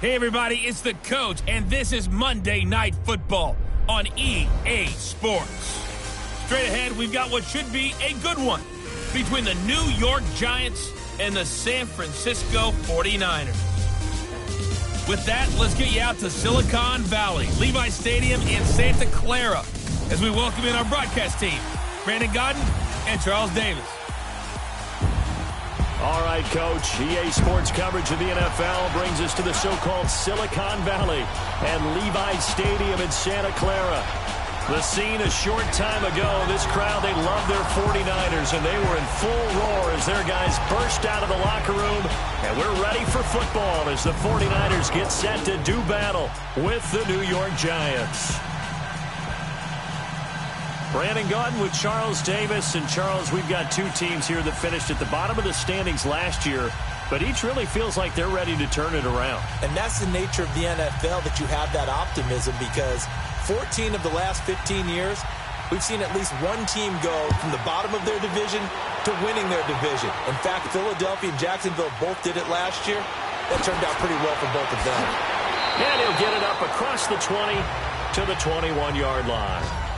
Hey, everybody, it's the coach, and this is Monday Night Football on EA Sports. Straight ahead, we've got what should be a good one between the New York Giants and the San Francisco 49ers. With that, let's get you out to Silicon Valley, Levi Stadium in Santa Clara, as we welcome in our broadcast team, Brandon Gaudin and Charles Davis. All right, Coach. EA Sports coverage of the NFL brings us to the so-called Silicon Valley and Levi Stadium in Santa Clara. The scene a short time ago, this crowd, they love their 49ers, and they were in full roar as their guys burst out of the locker room. And we're ready for football as the 49ers get set to do battle with the New York Giants. Brandon Gaudin with Charles Davis. And Charles, we've got two teams here that finished at the bottom of the standings last year, but each really feels like they're ready to turn it around. And that's the nature of the NFL, that you have that optimism, because 14 of the last 15 years, we've seen at least one team go from the bottom of their division to winning their division. In fact, Philadelphia and Jacksonville both did it last year. That turned out pretty well for both of them. And he'll get it up across the 20 to the 21-yard line.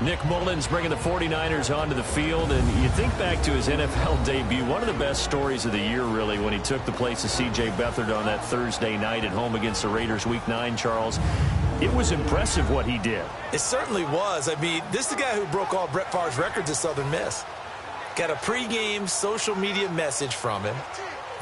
Nick Mullins bringing the 49ers onto the field, and you think back to his NFL debut, one of the best stories of the year, really, when he took the place of C.J. Beathard on that Thursday night at home against the Raiders Week 9, Charles. It was impressive what he did. It certainly was. I mean, this is the guy who broke all Brett Favre's records at Southern Miss. Got a pregame social media message from him,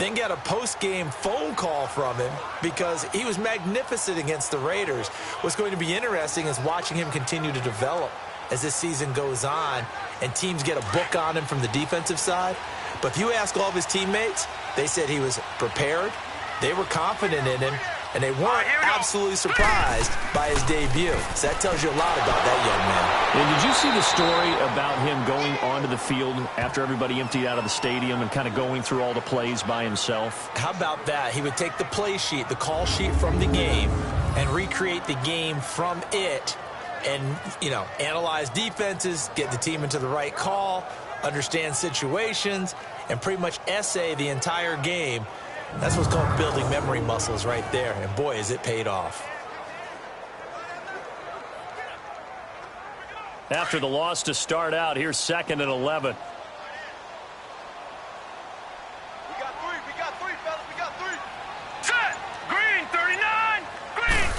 then got a postgame phone call from him because he was magnificent against the Raiders. What's going to be interesting is watching him continue to develop as this season goes on and teams get a book on him from the defensive side. But if you ask all of his teammates, they said he was prepared, they were confident in him, and they weren't absolutely surprised by his debut. So that tells you a lot about that young man. And did you see the story about him going onto the field after everybody emptied out of the stadium and kind of going through all the plays by himself? How about that? He would take the play sheet, the call sheet from the game, and recreate the game from it. And, you know, analyze defenses, get the team into the right call, understand situations, and pretty much essay the entire game. That's what's called building memory muscles right there. And, boy, has it paid off. After the loss to start out, here's 2nd and 11. We got three, fellas. We got three. Set! Green, 39! Green!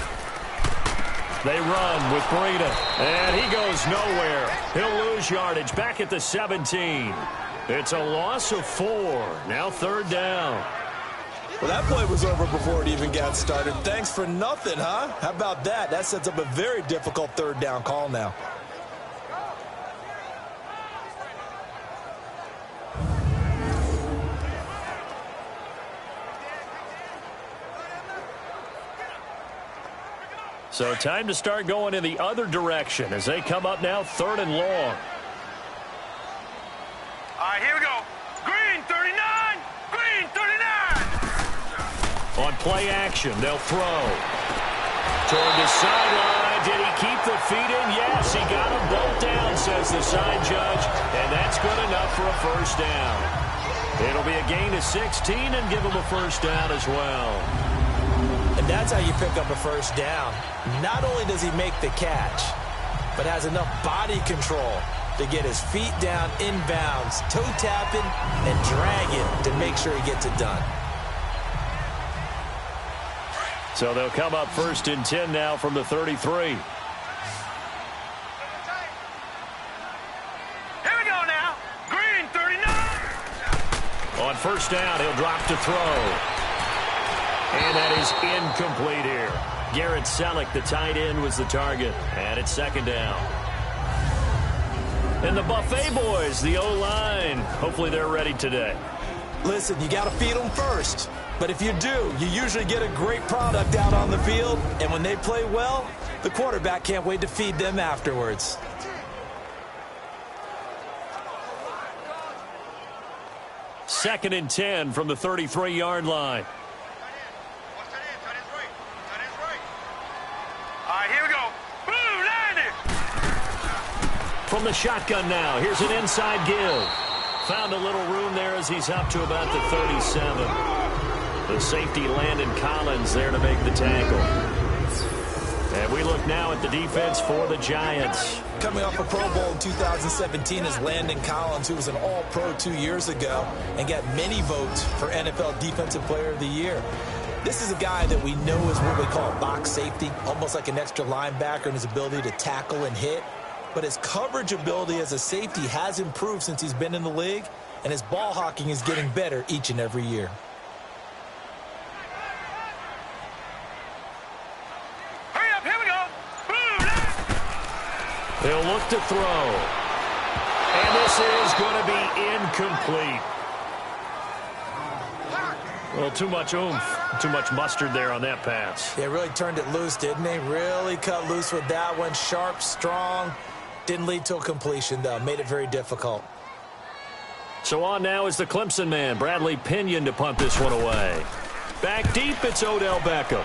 They run with Breida, and he goes nowhere. He'll lose yardage back at the 17. It's a loss of 4. Now 3rd down. Well, that play was over before it even got started. Thanks for nothing, huh? How about that? That sets up a very difficult 3rd down call now. So time to start going in the other direction as they come up now 3rd and long. All right, here we go. Green, 39! Green, 39! On play action, they'll throw. Toward the sideline. Did he keep the feet in? Yes, he got them both down, says the side judge. And that's good enough for a 1st down. It'll be a gain of 16 and give him a 1st down as well. And that's how you pick up a 1st down. Not only does he make the catch, but has enough body control to get his feet down inbounds, toe tapping and dragging to make sure he gets it done. So they'll come up 1st and 10 now from the 33. Here we go now. Green, 39! On 1st down, he'll drop to throw. And that is incomplete here. Garrett Selleck, the tight end, was the target. And it's 2nd down. And the Buffet boys, the O-line, hopefully they're ready today. Listen, you got to feed them first. But if you do, you usually get a great product out on the field. And when they play well, the quarterback can't wait to feed them afterwards. Second and 10 from the 33-yard line. All right, here we go. Boom, 90! From the shotgun now, here's an inside give. found a little room there as he's up to about the 37. The safety Landon Collins there to make the tackle. And we look now at the defense for the Giants. Coming off a Pro Bowl in 2017 is Landon Collins, who was an All-Pro 2 years ago and got many votes for NFL Defensive Player of the Year. This is a guy that we know is what we call a box safety, almost like an extra linebacker in his ability to tackle and hit. But his coverage ability as a safety has improved since he's been in the league, and his ball hawking is getting better each and every year. Hurry up, here we go. He'll look to throw. And this is going to be incomplete. Well, too much oomph, too much mustard there on that pass. They really turned it loose, didn't they? Really cut loose with that one. Sharp, strong. Didn't lead to a completion, though. Made it very difficult. So on now is the Clemson man, Bradley Pinion, to punt this one away. Back deep, it's Odell Beckham.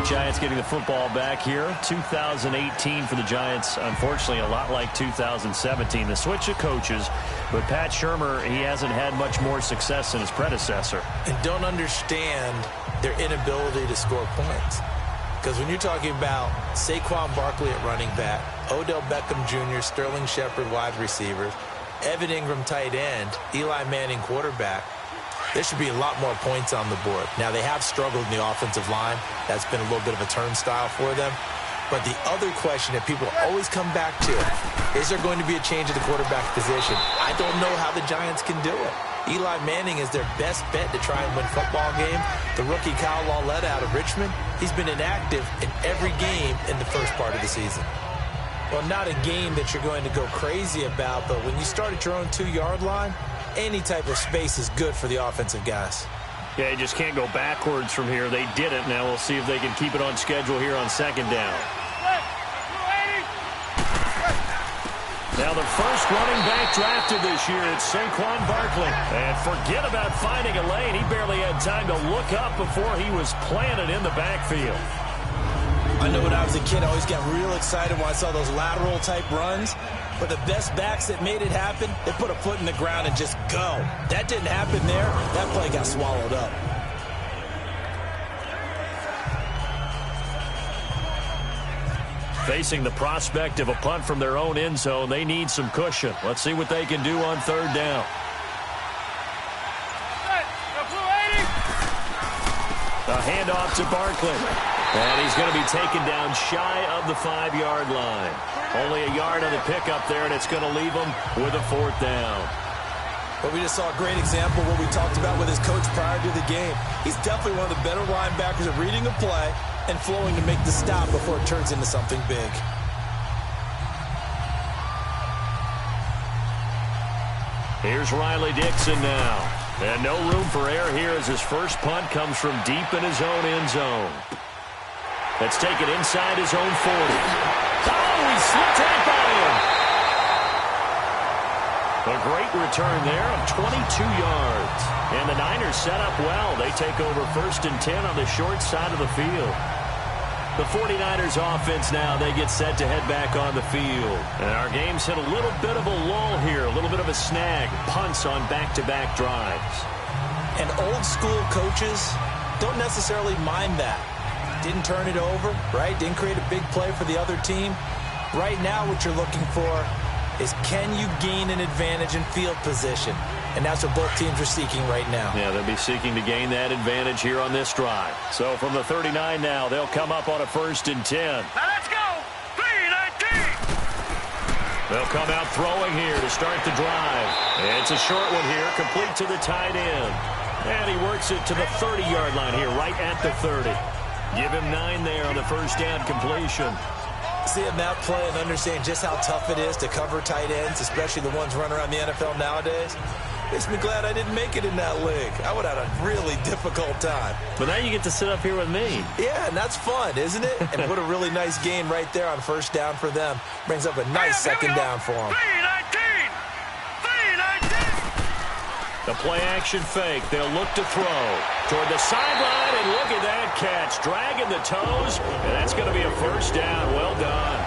Giants getting the football back here. 2018 for the Giants, unfortunately a lot like 2017. The switch of coaches, but Pat Shurmur, he hasn't had much more success than his predecessor. And don't understand their inability to score points. Because when you're talking about Saquon Barkley at running back, Odell Beckham Jr., Sterling Shepard wide receivers, Evan Ingram tight end, Eli Manning quarterback, there should be a lot more points on the board. Now, they have struggled in the offensive line. That's been a little bit of a turnstile for them. But the other question that people always come back to, is there going to be a change at the quarterback position? I don't know how the Giants can do it. Eli Manning is their best bet to try and win football games. The rookie Kyle Lauletta out of Richmond, he's been inactive in every game in the first part of the season. Well, not a game that you're going to go crazy about, but when you start at your own 2-yard line, any type of space is good for the offensive guys. Yeah, you just can't go backwards from here. They did it. Now we'll see if they can keep it on schedule here on second down. Now the first running back drafted this year, it's Saquon Barkley. And forget about finding a lane. He barely had time to look up before he was planted in the backfield. I know when I was a kid, I always got real excited when I saw those lateral-type runs. But the best backs that made it happen, they put a foot in the ground and just go. That didn't happen there. That play got swallowed up. Facing the prospect of a punt from their own end zone, they need some cushion. Let's see what they can do on third down. A handoff to Barkley. And he's going to be taken down shy of the 5-yard line. Only a yard on the pickup there, and it's going to leave him with a fourth down. Well, we just saw a great example of what we talked about with his coach prior to the game. He's definitely one of the better linebackers at reading a play and flowing to make the stop before it turns into something big. Here's Riley Dixon now. And no room for error here as his first punt comes from deep in his own end zone. Let's take it inside his own 40. Oh, he slipped right by him. A great return there of 22 yards. And the Niners set up well. They take over 1st and 10 on the short side of the field. The 49ers offense now, they get set to head back on the field. And our game's hit a little bit of a lull here, a little bit of a snag. Punts on back-to-back drives. And old school coaches don't necessarily mind that. Didn't turn it over, right? Didn't create a big play for the other team. Right now what you're looking for is, can you gain an advantage in field position? And that's what both teams are seeking right now. Yeah, they'll be seeking to gain that advantage here on this drive. So from the 39 now, they'll come up on a 1st and 10. Now let's go. 3-19. They'll come out throwing here to start the drive. It's a short one here, complete to the tight end. And he works it to the 30-yard line here, right at the 30. Give him 9 there on the first down completion. Seeing that play and understanding just how tough it is to cover tight ends, especially the ones running around the NFL nowadays, makes me glad I didn't make it in that league. I would have had a really difficult time. But now you get to sit up here with me. Yeah, and that's fun, isn't it? And put a really nice gain right there on first down for them. Brings up a nice second down for them. 3-19. The play-action fake. They'll look to throw toward the sideline, and look at that catch. Dragging the toes, and that's going to be a first down. Well done.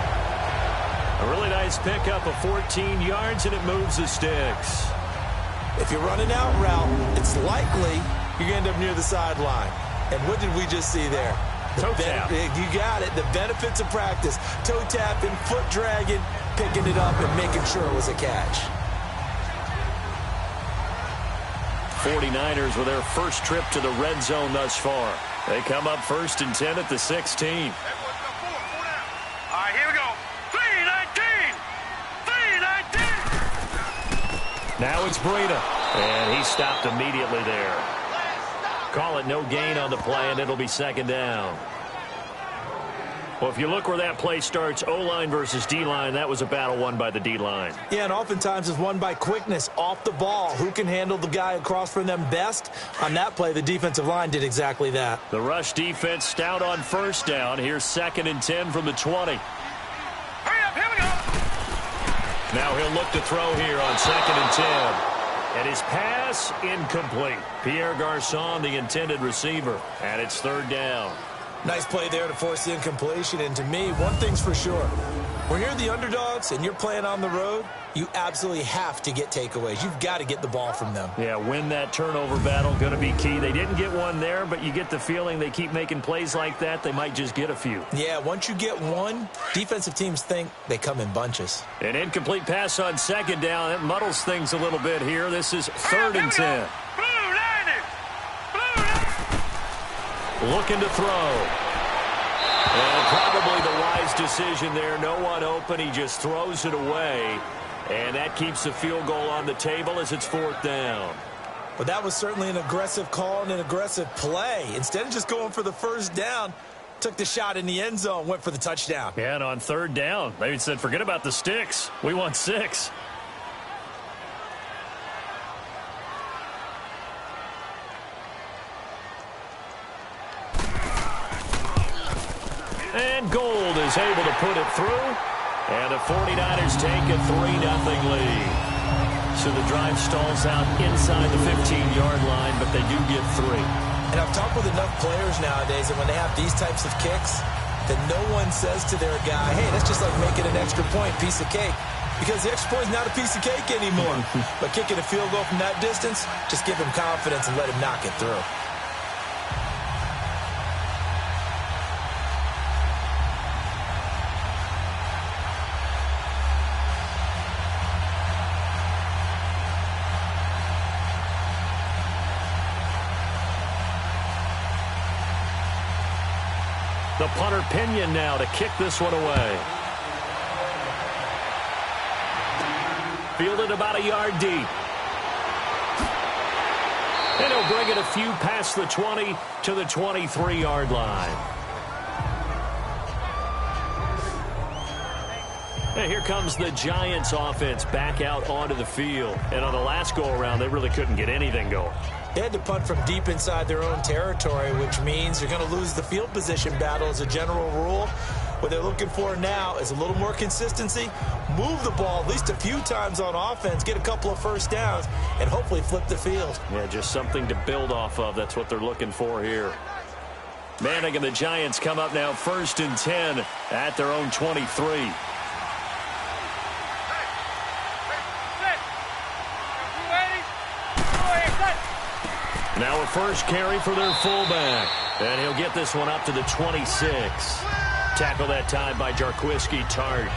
A really nice pickup of 14 yards, and it moves the sticks. If you're running out route, it's likely you're going to end up near the sideline. And what did we just see there? Toe tap. You got it. The benefits of practice. Toe tapping, foot dragging, picking it up, and making sure it was a catch. 49ers with their first trip to the red zone thus far. They come up 1st and 10 at the 16. All right, here we go. 3-19. 3-19. Now it's Breida, and he stopped immediately there. Call it no gain on the play, and it'll be 2nd down. Well, if you look where that play starts, O-line versus D-line, that was a battle won by the D-line. Yeah, and oftentimes it's won by quickness off the ball. Who can handle the guy across from them best? On that play, the defensive line did exactly that. The rush defense stout on 1st down. Here's 2nd and 10 from the 20. Hurry up, here we go. Now he'll look to throw here on 2nd and 10. And his pass incomplete. Pierre Garçon, the intended receiver, and it's 3rd down. Nice play there to force the incompletion. And to me, one thing's for sure. When you're the underdogs and you're playing on the road, you absolutely have to get takeaways. You've got to get the ball from them. Yeah, win that turnover battle, going to be key. They didn't get one there, but you get the feeling they keep making plays like that, they might just get a few. Yeah, once you get one, defensive teams think they come in bunches. An incomplete pass on 2nd down. It muddles things a little bit here. This is 3rd and 10. Looking to throw. And probably the wise decision there. No one open. He just throws it away. And that keeps the field goal on the table as it's 4th down. But that was certainly an aggressive call and an aggressive play. Instead of just going for the 1st down, took the shot in the end zone, went for the touchdown. Yeah, and on 3rd down, they said, forget about the sticks. We want 6. And Gold is able to put it through. And the 49ers take a 3-0 lead. So the drive stalls out inside the 15-yard line, but they do get 3. And I've talked with enough players nowadays that when they have these types of kicks, that no one says to their guy, hey, that's just like making an extra point, piece of cake. Because the extra point is not a piece of cake anymore. But kicking a field goal from that distance, just give him confidence and let him knock it through. The punter Pinion now to kick this one away. Fielded about a yard deep. And he'll bring it a few past the 20 to the 23-yard line. And here comes the Giants offense back out onto the field. And on the last go-around, they really couldn't get anything going. They had to punt from deep inside their own territory, which means they're going to lose the field position battle as a general rule. What they're looking for now is a little more consistency, move the ball at least a few times on offense, get a couple of 1st downs, and hopefully flip the field. Yeah, just something to build off of. That's what they're looking for here. Manning and the Giants come up now 1st and 10 at their own 23. Now a first carry for their fullback. And he'll get this one up to the 26. Tackle that time by Jarquiski Tart.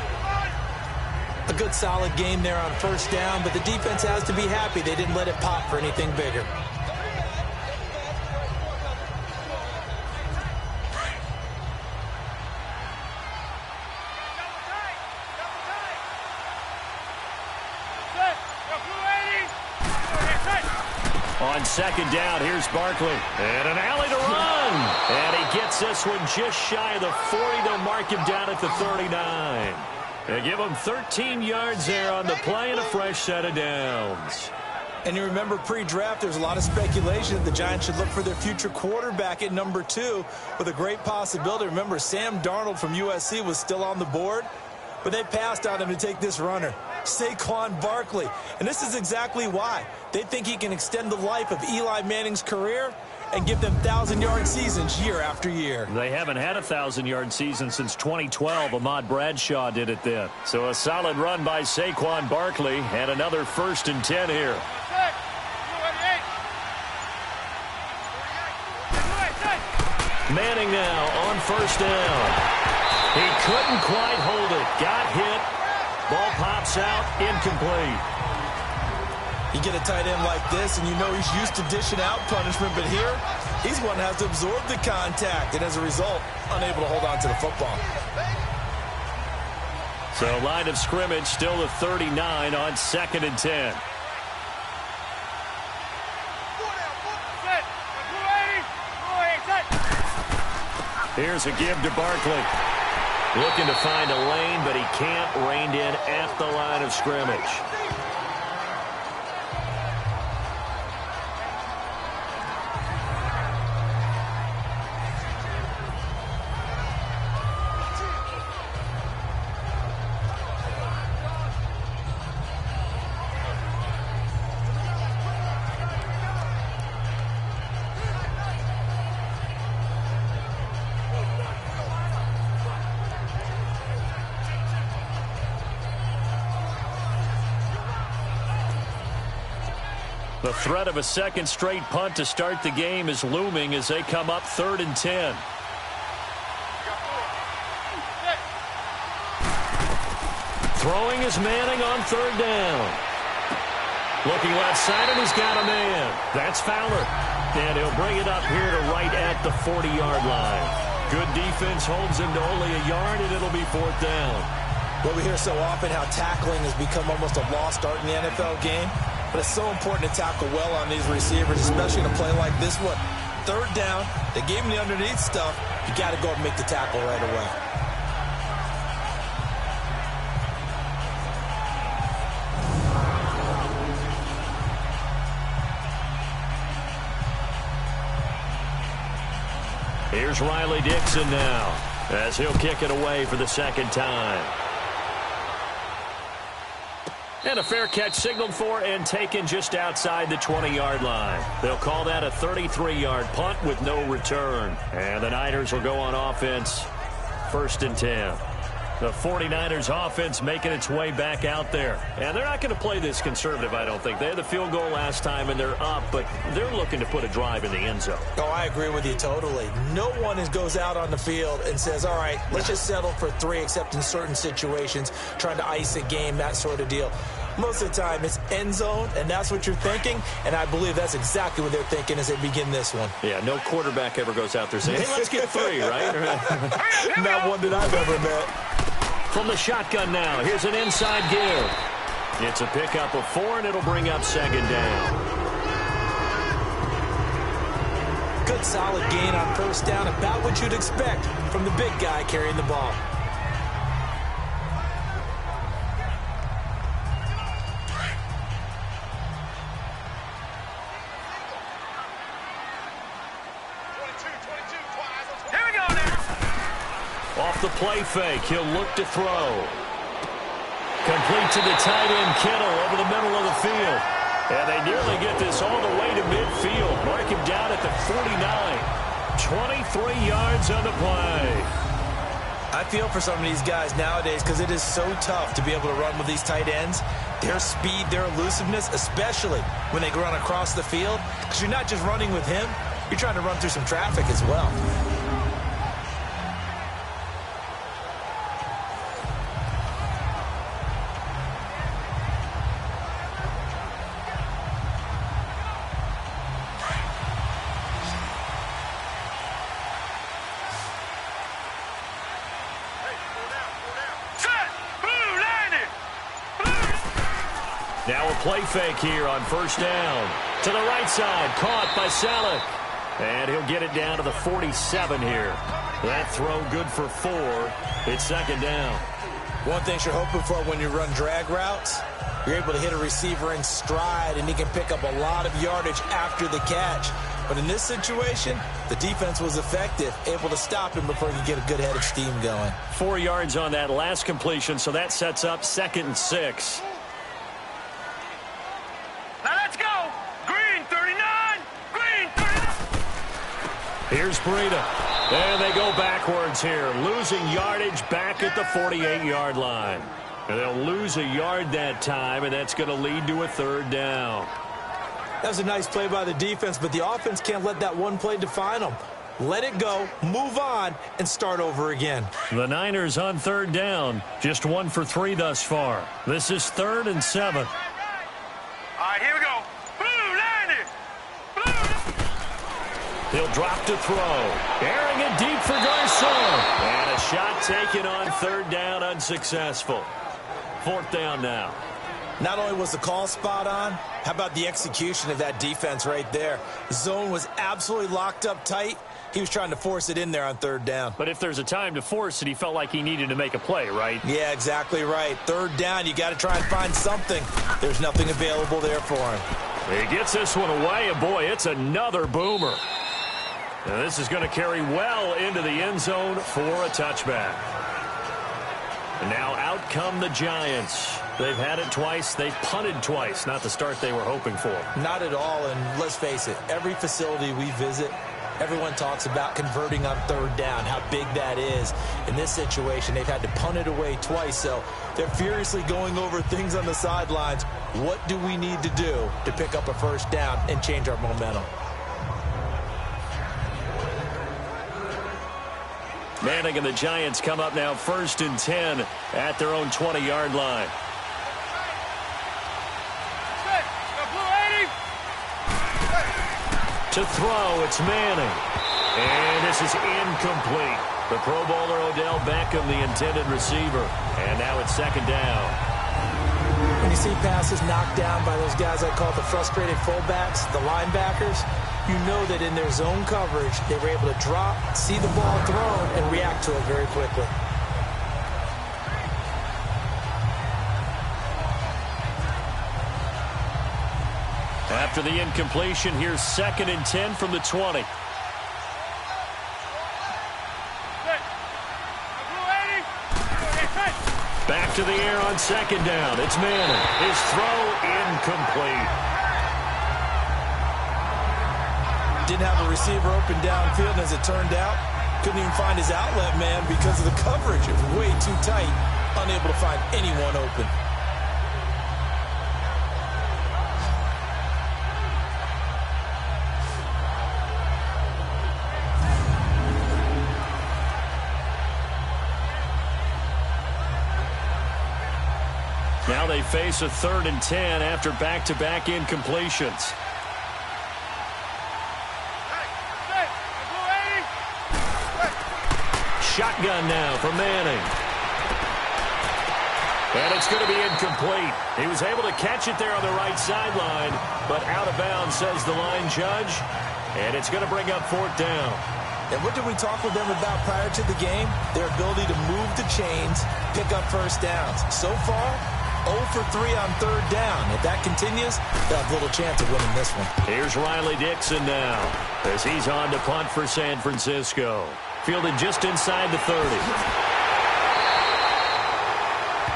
A good solid game there on 1st down, but the defense has to be happy they didn't let it pop for anything bigger. On 2nd down, here's Barkley. And an alley to run. And he gets this one just shy of the 40. They'll mark him down at the 39. They give him 13 yards there on the play and a fresh set of downs. And you remember pre-draft, there's a lot of speculation that the Giants should look for their future quarterback at number 2 with a great possibility. Remember, Sam Darnold from USC was still on the board, but they passed on him to take this runner. Saquon Barkley. And this is exactly why. They think he can extend the life of Eli Manning's career and give them 1,000-yard seasons year after year. They haven't had a 1,000-yard season since 2012. Ahmad Bradshaw did it then. So a solid run by Saquon Barkley and another 1st and 10 here. Manning now on 1st down. He couldn't quite hold it. Got hit. Ball pops out. Incomplete. You get a tight end like this, and you know he's used to dishing out punishment, but here, he's one that has to absorb the contact, and as a result, unable to hold on to the football. So line of scrimmage still at 39 on 2nd and 10. Here's a give to Barkley. Looking to find a lane, but he can't. Reined in at the line of scrimmage. The threat of a second straight punt to start the game is looming as they come up 3rd and 10. Throwing is Manning on 3rd down. Looking left side, and he's got a man. That's Fowler. And he'll bring it up here to right at the 40-yard line. Good defense holds him to only a yard, and it'll be 4th down. Well, we hear so often how tackling has become almost a lost art in the NFL game. But it's so important to tackle well on these receivers, especially in a play like this one. 3rd down, they gave him the underneath stuff. You got to go and make the tackle right away. Here's Riley Dixon now as he'll kick it away for the 2nd time. And a fair catch signaled for and taken just outside the 20-yard line. They'll call that a 33-yard punt with no return. And the Niners will go on offense 1st and 10. The 49ers offense making its way back out there. And they're not going to play this conservative, I don't think. They had the field goal last time, and they're up, but they're looking to put a drive in the end zone. Oh, I agree with you totally. No one goes out on the field and says, all right, let's just settle for 3, except in certain situations, trying to ice a game, that sort of deal. Most of the time, it's end zone, and that's what you're thinking, and I believe that's exactly what they're thinking as they begin this one. Yeah, no quarterback ever goes out there saying, hey, let's get 3, right? Not one that I've ever met. From the shotgun now, here's an inside give. It's a pickup of 4, and it'll bring up 2nd down. Good solid gain on 1st down, about what you'd expect from the big guy carrying the ball. Off the play fake, he'll look to throw. Complete to the tight end, Kittle, over the middle of the field. And they nearly get this all the way to midfield. Mark him down at the 49. 23 yards on the play. I feel for some of these guys nowadays because it is so tough to be able to run with these tight ends. Their speed, their elusiveness, especially when they run across the field. Because you're not just running with him, you're trying to run through some traffic as well. Now a play fake here on 1st down. To the right side, caught by Salek. And he'll get it down to the 47 here. That throw good for 4. It's 2nd down. One thing you're hoping for when you run drag routes, you're able to hit a receiver in stride, and he can pick up a lot of yardage after the catch. But in this situation, the defense was effective, able to stop him before he could get a good head of steam going. 4 yards on that last completion, so that sets up 2nd and 6. Here's Breida. And they go backwards here, losing yardage back at the 48-yard line. And they'll lose a yard that time, and that's going to lead to a third down. That was a nice play by the defense, but the offense can't let that one play define them. Let it go, move on, and start over again. The Niners on third down, just 1 for 3 thus far. This is 3rd and 7. All right, here we go. Blue, Niners. Blue. He'll drop to throw. Airing it deep for Garcon. And a shot taken on third down, unsuccessful. 4th down now. Not only was the call spot on, how about the execution of that defense right there? The zone was absolutely locked up tight. He was trying to force it in there on third down. But if there's a time to force it, he felt like he needed to make a play, right? Yeah, exactly right. Third down, you got to try and find something. There's nothing available there for him. He gets this one away, and boy, it's another boomer. And this is going to carry well into the end zone for a touchback. And now out come the Giants. They've had it twice. They've punted twice. Not the start they were hoping for. Not at all, and let's face it, every facility we visit, everyone talks about converting on third down, how big that is. In this situation, they've had to punt it away twice, so they're furiously going over things on the sidelines. What do we need to do to pick up a first down and change our momentum? Manning and the Giants come up now 1st and 10 at their own 20-yard line. To throw, it's Manning. And this is incomplete. The Pro Bowler Odell Beckham, the intended receiver. And now it's 2nd down. When you see passes knocked down by those guys I call the frustrated fullbacks, the linebackers, you know that in their zone coverage, they were able to drop, see the ball thrown, and react to it very quickly. After the incompletion, here's 2nd and 10 from the 20. Back to the air on 2nd down. It's Manning. His throw incomplete. Didn't have a receiver open downfield, and as it turned out, couldn't even find his outlet man because of the coverage. It was way too tight, unable to find anyone open. Now they face a 3rd and 10 after back-to-back incompletions. Shotgun now for Manning. And it's going to be incomplete. He was able to catch it there on the right sideline, but out of bounds, says the line judge. And it's going to bring up 4th down. And what did we talk with them about prior to the game? Their ability to move the chains, pick up first downs. So far, 0 for 3 on third down. If that continues, they'll have little chance of winning this one. Here's Riley Dixon now as he's on to punt for San Francisco. Fielded just inside the 30.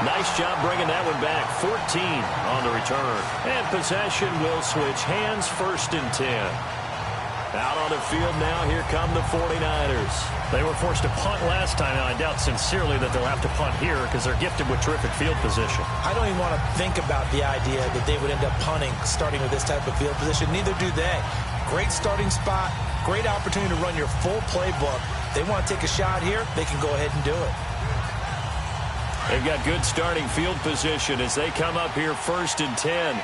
Nice job bringing that one back. 14 on the return. And possession will switch hands, 1st and 10. Out on the field now, here come the 49ers. They were forced to punt last time, and I doubt sincerely that they'll have to punt here because they're gifted with terrific field position. I don't even want to think about the idea that they would end up punting starting with this type of field position. Neither do they. Great starting spot, great opportunity to run your full playbook. They want to take a shot here, they can go ahead and do it. They've got good starting field position as they come up here 1st and 10.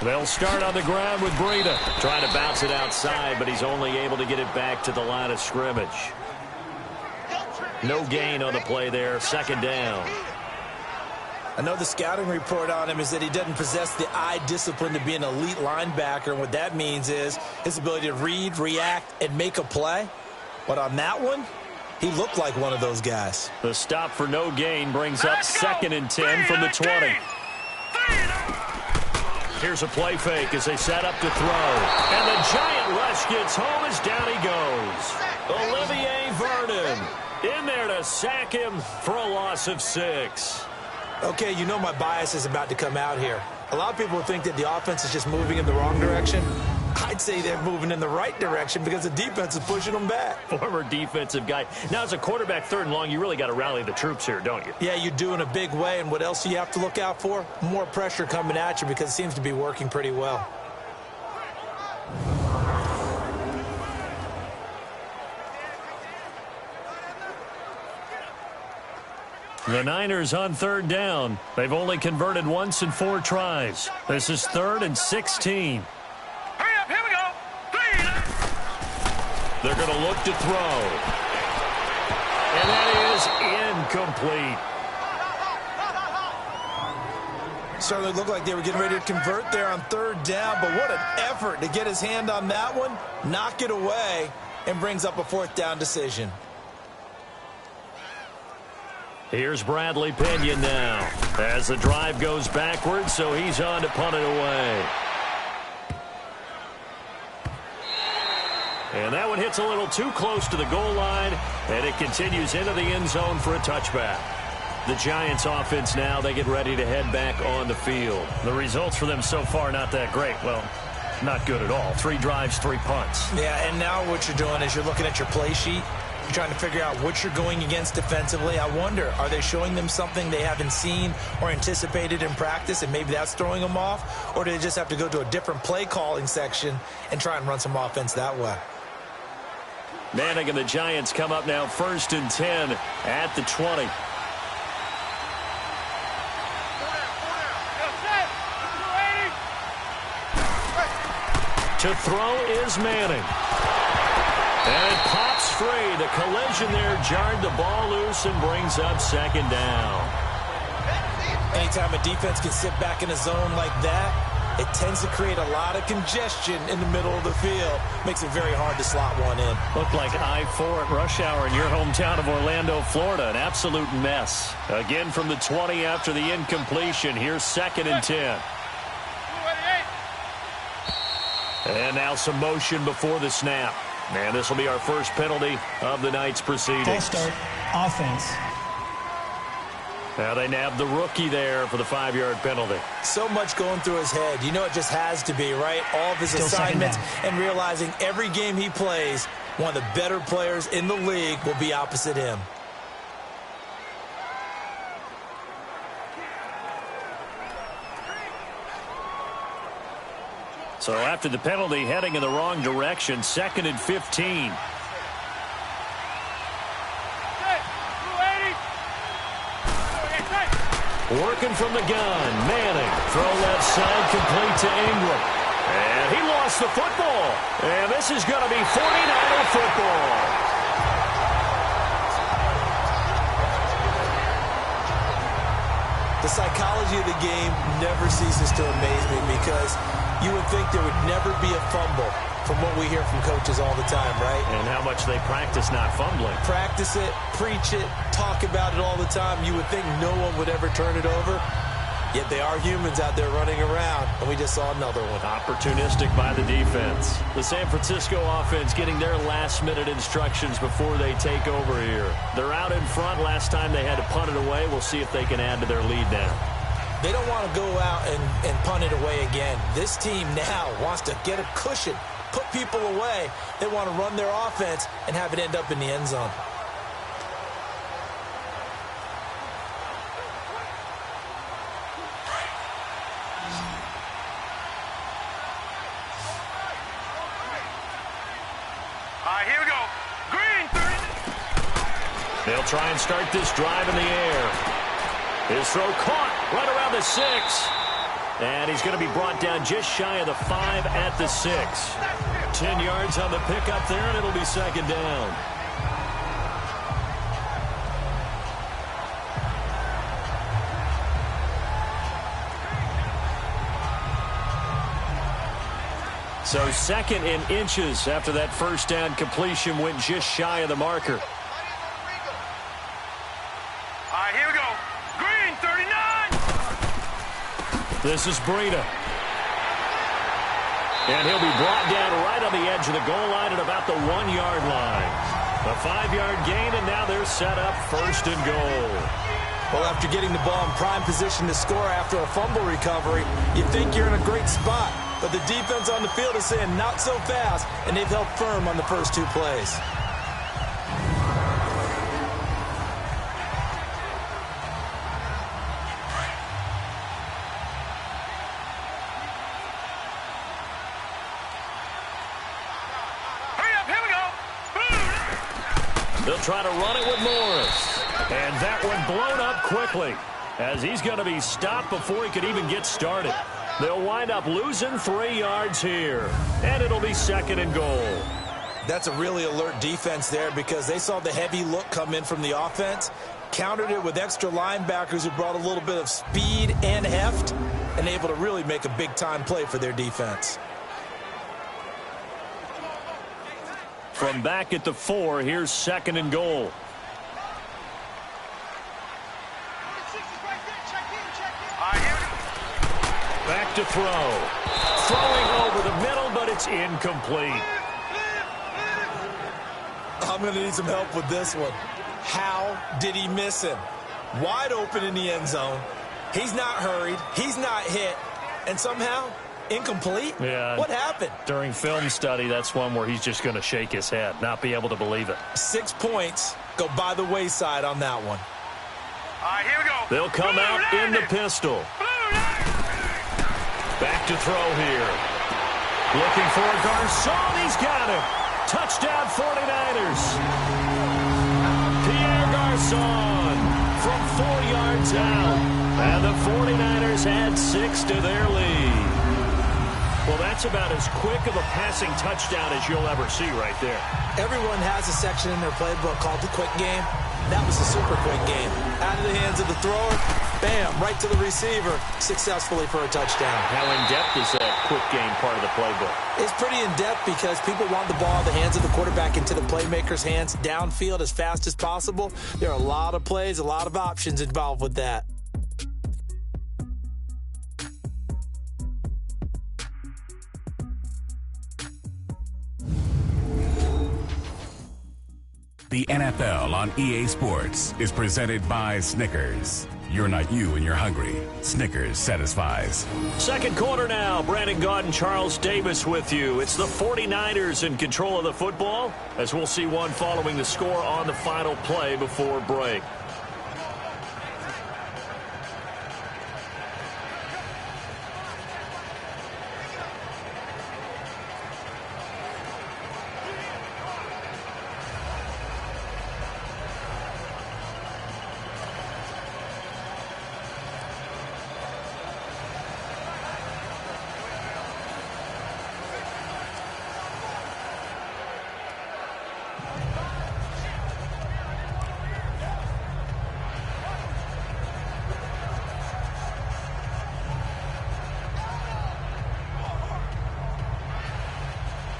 They'll start on the ground with Breida. Trying to bounce it outside, but he's only able to get it back to the line of scrimmage. No gain on the play there. 2nd down. I know the scouting report on him is that he doesn't possess the eye discipline to be an elite linebacker. And what that means is his ability to read, react, and make a play. But on that one, he looked like one of those guys. The stop for no gain brings up 2nd and 10 from the 20. Here's a play fake as they set up to throw. And the giant rush gets home as down he goes. Olivier Vernon in there to sack him for a loss of 6. Okay, you know my bias is about to come out here. A lot of people think that the offense is just moving in the wrong direction. I'd say they're moving in the right direction because the defense is pushing them back. Former defensive guy. Now, as a quarterback, 3rd and long, you really got to rally the troops here, don't you? Yeah, you do in a big way. And what else do you have to look out for? More pressure coming at you because it seems to be working pretty well. The Niners on 3rd down. They've only converted once in 4 tries. This is 3rd and 16. Hurry up, here we go. 3. They're going to look to throw. And that is incomplete. Certainly looked like they were getting ready to convert there on 3rd down, but what an effort to get his hand on that one, knock it away, and brings up a 4th down decision. Here's Bradley Pinion now as the drive goes backwards, so he's on to punt it away. And that one hits a little too close to the goal line, and it continues into the end zone for a touchback. The Giants offense now, they get ready to head back on the field. The results for them so far not that great. Well, not good at all. 3 drives, 3 punts. Yeah, and now what you're doing is you're looking at your play sheet. You're trying to figure out what you're going against defensively. I wonder, are they showing them something they haven't seen or anticipated in practice, and maybe that's throwing them off? Or do they just have to go to a different play calling section and try and run some offense that way? Manning and the Giants come up now 1st and 10 at the 20. To throw is Manning. And it pops free. The collision there jarred the ball loose and brings up 2nd down. Anytime a defense can sit back in a zone like that, it tends to create a lot of congestion in the middle of the field. Makes it very hard to slot one in. Looked like I-4 at rush hour in your hometown of Orlando, Florida. An absolute mess. Again from the 20 after the incompletion. Here's 2nd and 10. And now some motion before the snap. And this will be our first penalty of the night's proceedings. False start, offense. Now they nabbed the rookie there for the 5-yard penalty. So much going through his head. You know it just has to be, right? All of his assignments and realizing every game he plays, one of the better players in the league will be opposite him. So after the penalty, heading in the wrong direction, 2nd and 15. Working from the gun, Manning. Throw left side, complete to Ingram. And he lost the football. And this is going to be 49er football. The psychology of the game never ceases to amaze me because you would think there would never be a fumble from what we hear from coaches all the time, right? And how much they practice not fumbling. Practice it, preach it, talk about it all the time. You would think no one would ever turn it over. Yet they are humans out there running around, and we just saw another one. Opportunistic by the defense. The San Francisco offense getting their last-minute instructions before they take over here. They're out in front. Last time they had to punt it away. We'll see if they can add to their lead now. They don't want to go out and punt it away again. This team now wants to get a cushion, put people away. They want to run their offense and have it end up in the end zone. Here we go. Green, 30. They'll try and start this drive in the air. His throw caught right around the 6. And he's going to be brought down just shy of the 5 at the 6. 10 yards on the pickup there, and it'll be 2nd down. So 2nd and inches after that first down completion went just shy of the marker. Here we go. Green, 39. This is Breida. And he'll be brought down right on the edge of the goal line at about the 1-yard line. A 5-yard gain, and now they're set up 1st and goal. Well, after getting the ball in prime position to score after a fumble recovery, you think you're in a great spot. But the defense on the field is saying not so fast, and they've held firm on the first 2 plays. They'll try to run it with Morris. And that one blown up quickly as he's going to be stopped before he could even get started. They'll wind up losing 3 yards here. And it'll be 2nd and goal. That's a really alert defense there because they saw the heavy look come in from the offense, countered it with extra linebackers who brought a little bit of speed and heft, and able to really make a big-time play for their defense. From back at the 4, here's 2nd and goal. Back to throw. Throwing over the middle, but it's incomplete. I'm going to need some help with this one. How did he miss him? Wide open in the end zone. He's not hurried. He's not hit. And somehow, incomplete? Yeah. What happened? During film study, that's one where he's just going to shake his head, not be able to believe it. 6 points go by the wayside on that one. All right, here we go. They'll come out in the pistol. Back to throw here. Looking for a Garcon. He's got it. Touchdown 49ers. Pierre Garcon from 4 yards out. And the 49ers add 6 to their lead. Well, that's about as quick of a passing touchdown as you'll ever see right there. Everyone has a section in their playbook called the quick game. That was a super quick game. Out of the hands of the thrower, bam, right to the receiver, successfully for a touchdown. How in-depth is that quick game part of the playbook? It's pretty in-depth because people want the ball in the hands of the quarterback into the playmaker's hands downfield as fast as possible. There are a lot of plays, a lot of options involved with that. The NFL on EA Sports is presented by Snickers. You're not you when you're hungry. Snickers satisfies. 2nd quarter now. Brandon Gaudin, Charles Davis with you. It's the 49ers in control of the football, as we'll see one following the score on the final play before break.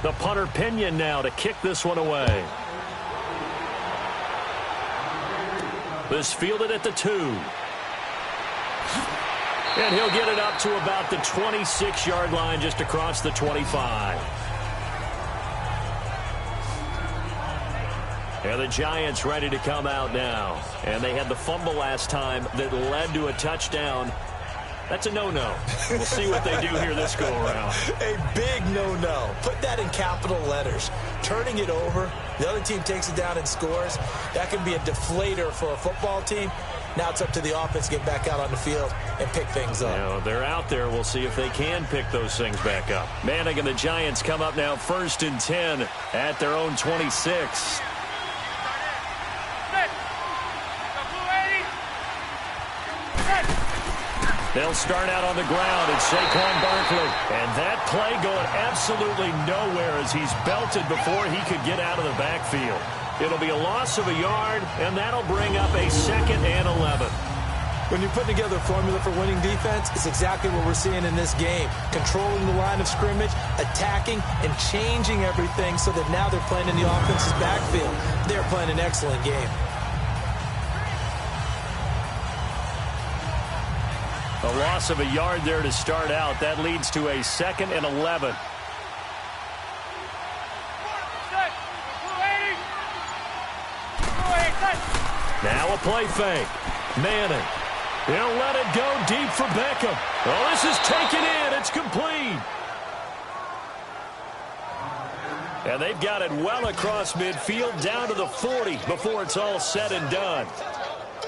The punter Pinion now to kick this one away. This fielded at the 2. And he'll get it up to about the 26-yard line, just across the 25. And the Giants ready to come out now. And they had the fumble last time that led to a touchdown. That's a no-no. We'll see what they do here this go-around. A big no-no. Put that in capital letters. Turning it over, the other team takes it down and scores. That can be a deflator for a football team. Now it's up to the offense to get back out on the field and pick things up. Now, they're out there. We'll see if they can pick those things back up. Manning and the Giants come up now 1st and 10 at their own 26. They'll start out on the ground. It's Saquon Barkley. And that play going absolutely nowhere as he's belted before he could get out of the backfield. It'll be a loss of a yard, and that'll bring up a 2nd and 11. When you put together a formula for winning defense, it's exactly what we're seeing in this game. Controlling the line of scrimmage, attacking, and changing everything so that now they're playing in the offense's backfield. They're playing an excellent game. A loss of a yard there to start out. That leads to a 2nd and 11. Now a play fake. Manning. He'll let it go deep for Beckham. Oh, this is taken in. It's complete. And they've got it well across midfield down to the 40 before it's all said and done.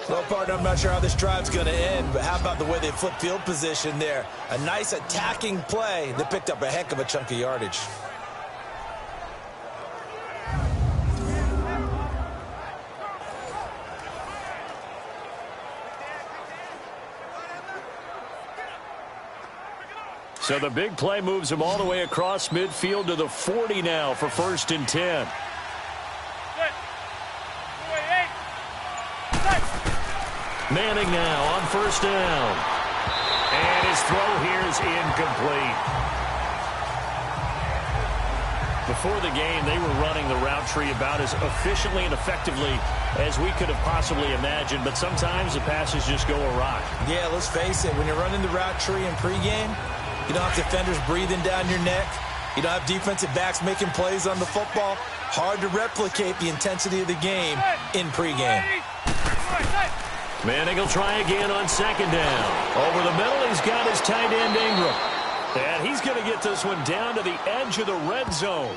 Well, partner, I'm not sure how this drive's going to end, but how about the way they flip field position there? A nice attacking play that picked up a heck of a chunk of yardage. So the big play moves him all the way across midfield to the 40 now for 1st and 10. Manning now on 1st down. And his throw here is incomplete. Before the game, they were running the route tree about as efficiently and effectively as we could have possibly imagined, but sometimes the passes just go awry. Yeah, let's face it. When you're running the route tree in pregame, you don't have defenders breathing down your neck. You don't have defensive backs making plays on the football. Hard to replicate the intensity of the game in pregame. Manning will try again on 2nd down. Over the middle, he's got his tight end Ingram. And he's going to get this one down to the edge of the red zone.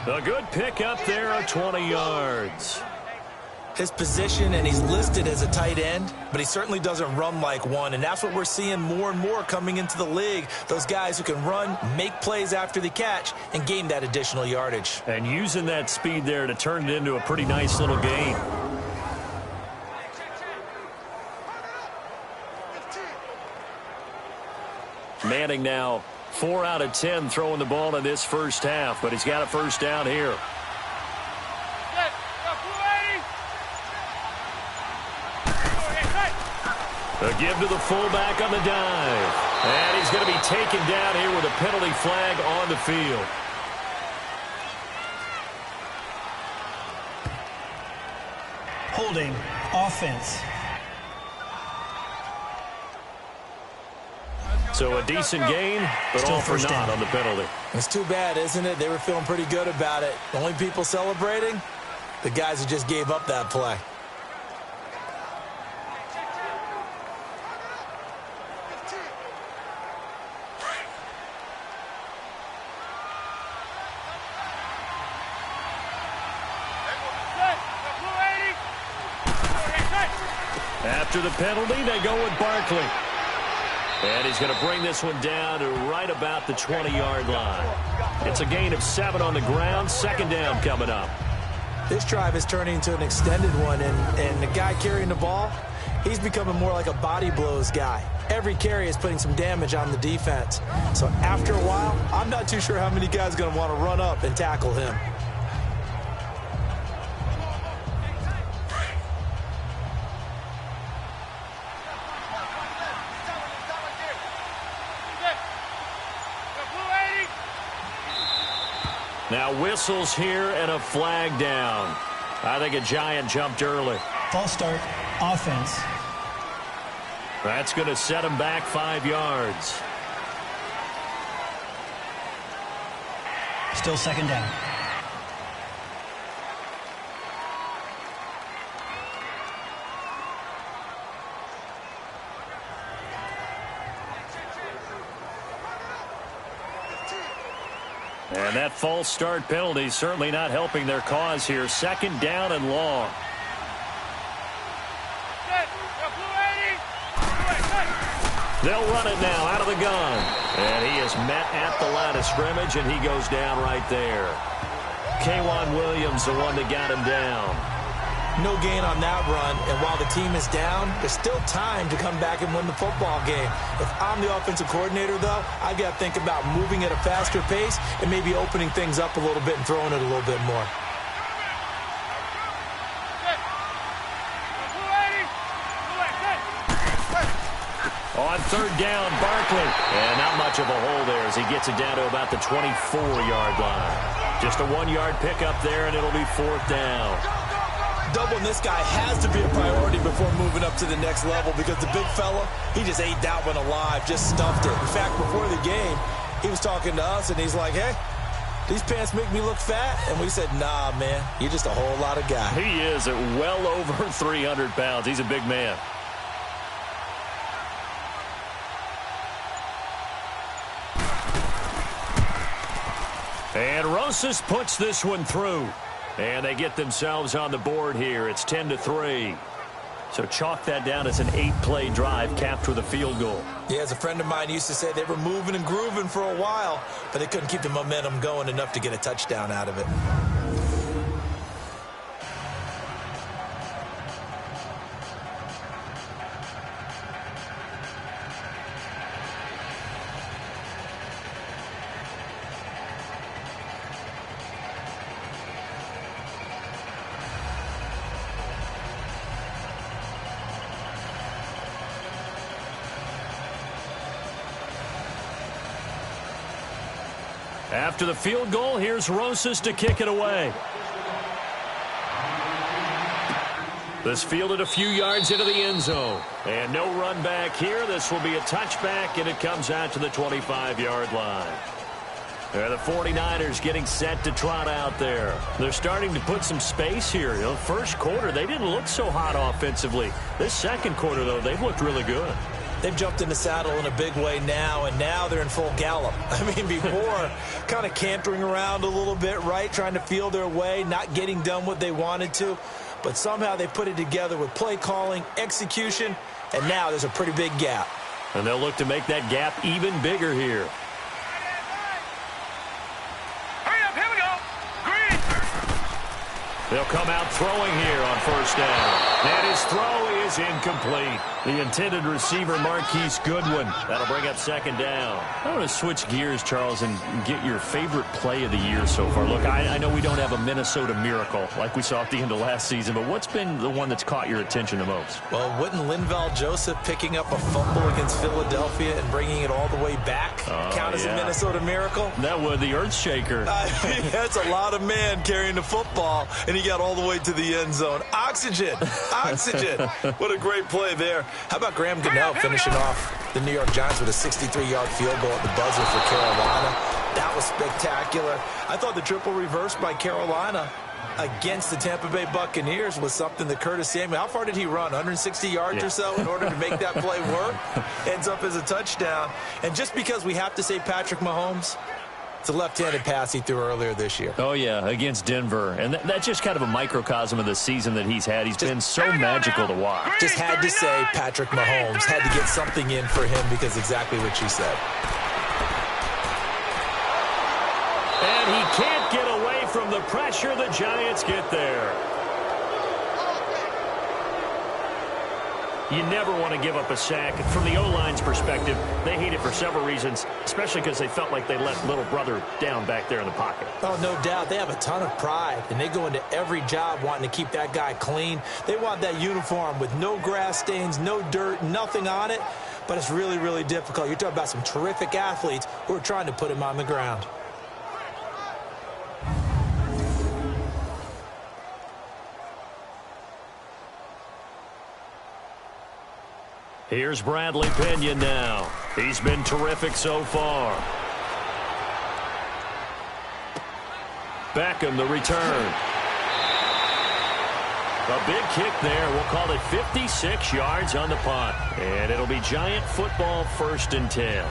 A good pick up there of 20 yards. His position, and he's listed as a tight end, but he certainly doesn't run like one, and that's what we're seeing more and more coming into the league. Those guys who can run, make plays after the catch, and gain that additional yardage. And using that speed there to turn it into a pretty nice little gain. Manning now 4 out of 10 throwing the ball in this first half, but he's got a 1st down here. A give to the fullback on the dive. And he's going to be taken down here with a penalty flag on the field. Holding offense. So a decent gain, but Still all for naught on the penalty. It's too bad, isn't it? They were feeling pretty good about it. The only people celebrating, the guys who just gave up that play. After the penalty, they go with Barkley. And he's going to bring this one down to right about the 20-yard line. It's a gain of 7 on the ground. 2nd down coming up. This drive is turning into an extended one, and the guy carrying the ball, he's becoming more like a body blows guy. Every carry is putting some damage on the defense. So after a while, I'm not too sure how many guys are going to want to run up and tackle him. Now whistles here and a flag down. I think a Giant jumped early. False start, offense. That's going to set him back 5 yards. Still 2nd down. And that false start penalty certainly not helping their cause here. 2nd down and long. They'll run it now out of the gun. And he is met at the line of scrimmage, and he goes down right there. K'Wan Williams, the one that got him down. No gain on that run, and while the team is down, there's still time to come back and win the football game. If I'm the offensive coordinator, though, I've got to think about moving at a faster pace and maybe opening things up a little bit and throwing it a little bit more. On 3rd down, Barkley. And not much of a hole there as he gets it down to about the 24-yard line. Just a 1-yard pickup there, and it'll be 4th down. Doubling this guy has to be a priority before moving up to the next level because the big fella, he just ate that one alive, just stuffed it. In fact, before the game, he was talking to us, and he's like, hey, these pants make me look fat? And we said, nah, man, you're just a whole lot of guy. He is at well over 300 pounds. He's a big man. And Rosas puts this one through. And they get themselves on the board here. It's 10-3. So chalk that down as an 8-play drive capped with a field goal. Yeah, as a friend of mine used to say, they were moving and grooving for a while, but they couldn't keep the momentum going enough to get a touchdown out of it. After the field goal, here's Rosas to kick it away. This fielded a few yards into the end zone. And no run back here. This will be a touchback, and it comes out to the 25-yard line. The 49ers getting set to trot out there. They're starting to put some space here. You know, first quarter, they didn't look so hot offensively. This second quarter, though, they've looked really good. They've jumped in the saddle in a big way now, and now they're in full gallop. I mean, before, kind of cantering around a little bit, right, trying to feel their way, not getting done what they wanted to. But somehow they put it together with play calling, execution, and now there's a pretty big gap. And they'll look to make that gap even bigger here. Hurry up, here we go. Green. They'll come out throwing here on first down. And his throw is incomplete. The intended receiver, Marquise Goodwin. That'll bring up second down. I want to switch gears, Charles, and get your favorite play of the year so far. Look, I know we don't have a Minnesota miracle like we saw at the end of last season, but what's been the one that's caught your attention the most? Well, wouldn't Linval Joseph picking up a fumble against Philadelphia and bringing it all the way back count as a Minnesota miracle? That would, the earth shaker. I mean, that's a lot of men carrying the football, and he got all the way to the end zone. Oxygen. Oxygen. What a great play there. How about Graham Gano finishing off the New York Giants with a 63-yard field goal at the buzzer for Carolina? That was spectacular. I thought the triple reverse by Carolina against the Tampa Bay Buccaneers was something that Curtis Samuel, how far did he run? 160 yards or so in order to make that play work? Ends up as a touchdown. And just because we have to say Patrick Mahomes, it's a left-handed pass he threw earlier this year. Oh, yeah, against Denver. And that's just kind of a microcosm of the season that he's had. He's been so magical to watch. Just had to say Patrick Mahomes. Had to get something in for him because exactly what you said. And he can't get away from the pressure. The Giants get there. You never want to give up a sack. From the O-line's perspective, they hate it for several reasons, especially because they felt like they let little brother down back there in the pocket. Oh, no doubt. They have a ton of pride, and they go into every job wanting to keep that guy clean. They want that uniform with no grass stains, no dirt, nothing on it, but it's really, really difficult. You're talking about some terrific athletes who are trying to put him on the ground. Here's Bradley Pinion now. He's been terrific so far. Beckham, the return. A big kick there. We'll call it 56 yards on the punt. And it'll be Giant football 1st and 10.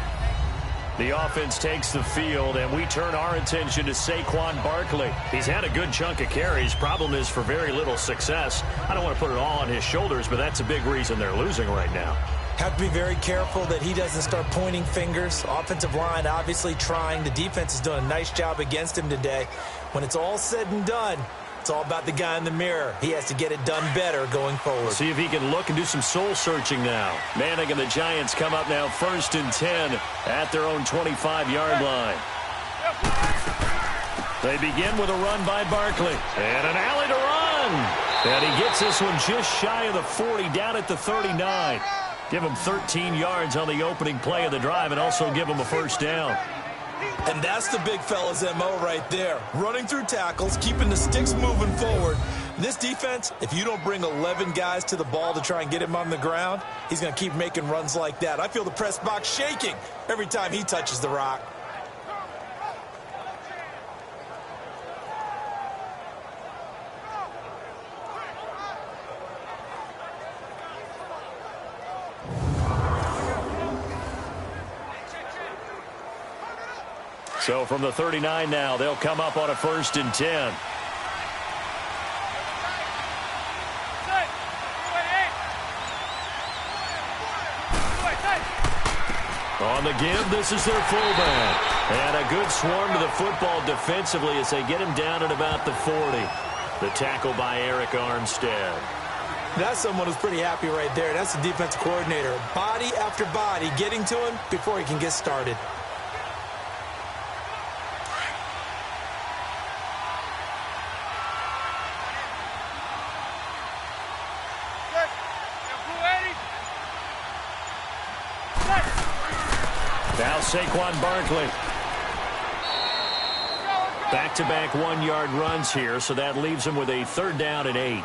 The offense takes the field, and we turn our attention to Saquon Barkley. He's had a good chunk of carries. Problem is for very little success. I don't want to put it all on his shoulders, but that's a big reason they're losing right now. Have to be very careful that he doesn't start pointing fingers. Offensive line obviously trying. The defense is doing a nice job against him today. When it's all said and done, it's all about the guy in the mirror. He has to get it done better going forward. See if he can look and do some soul-searching now. Manning and the Giants come up now 1st and 10 at their own 25-yard line. They begin with a run by Barkley. And an alley to run. And he gets this one just shy of the 40, down at the 39. Give him 13 yards on the opening play of the drive and also give him a 1st down. And that's the big fella's MO right there. Running through tackles, keeping the sticks moving forward. This defense, if you don't bring 11 guys to the ball to try and get him on the ground, he's going to keep making runs like that. I feel the press box shaking every time he touches the rock. So from the 39 now, they'll come up on a 1st and 10. On the give, this is their fullback. And a good swarm to the football defensively as they get him down at about the 40. The tackle by Eric Armstead. That's someone who's pretty happy right there. That's the defensive coordinator. Body after body getting to him before he can get started. Now Saquon Barkley. Back-to-back 1-yard runs here, so that leaves him with a 3rd down and 8.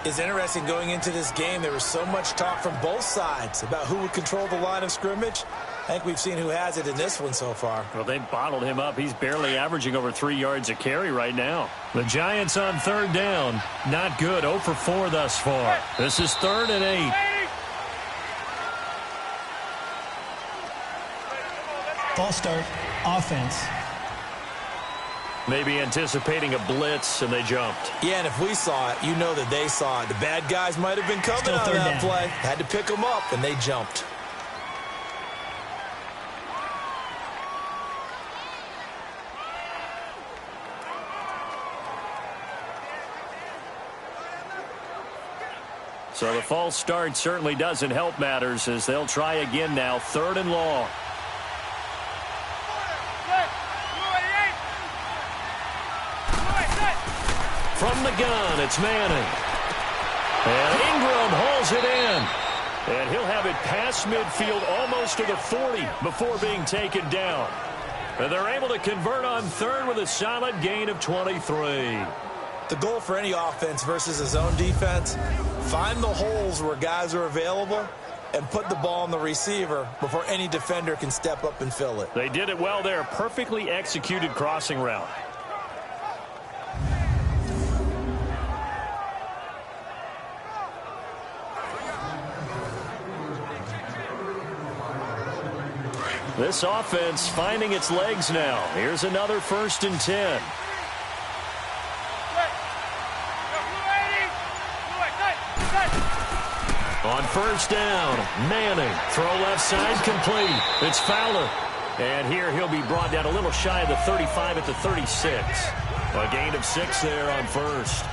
It's interesting going into this game. There was so much talk from both sides about who would control the line of scrimmage. I think we've seen who has it in this one so far. Well, they bottled him up. He's barely averaging over 3 yards a carry right now. The Giants on 3rd down. Not good. 0 for 4 thus far. This is 3rd and 8. False start, offense. Maybe anticipating a blitz, and they jumped. Yeah, and if we saw it, you know that they saw it. The bad guys might have been coming Still on 3rd that down. play. Had to pick them up, and they jumped. So the false start certainly doesn't help matters as they'll try again now. 3rd and long. From the gun, it's Manning. And Ingram hauls it in. And he'll have it past midfield almost to the 40 before being taken down. And they're able to convert on 3rd with a solid gain of 23. The goal for any offense versus his own defense, find the holes where guys are available and put the ball on the receiver before any defender can step up and fill it. They did it well there. Perfectly executed crossing route. This offense finding its legs now. Here's another 1st and 10. On 1st down, Manning. Throw left side complete. It's Fowler. And here he'll be brought down a little shy of the 35 at the 36. A gain of 6 there on 1st.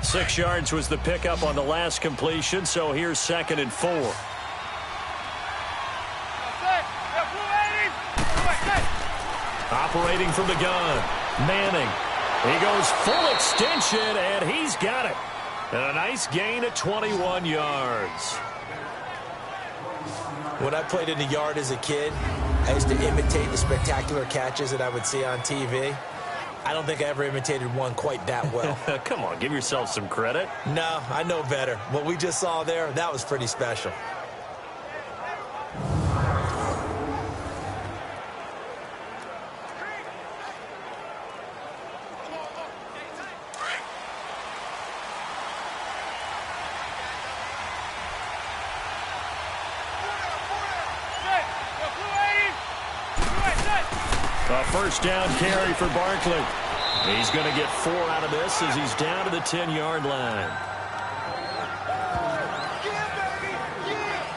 Six yards was the pickup on the last completion, so here's 2nd and 4. Operating from the gun, Manning. He goes full extension, and he's got it. And a nice gain of 21 yards. When I played in the yard as a kid, I used to imitate the spectacular catches that I would see on TV. I don't think I ever imitated one quite that well. Come on, give yourself some credit. No, I know better. What we just saw there, that was pretty special. A 1st down carry for Barkley. He's going to get 4 out of this as he's down to the 10-yard line.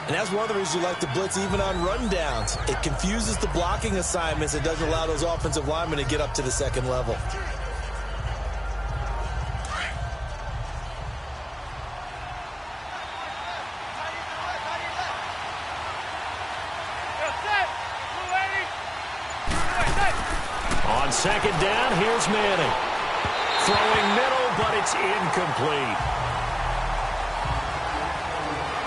And that's one of the reasons you like to blitz even on rundowns. It confuses the blocking assignments. It doesn't allow those offensive linemen to get up to the 2nd level. On 2nd down, here's Manning. Throwing middle, but it's incomplete.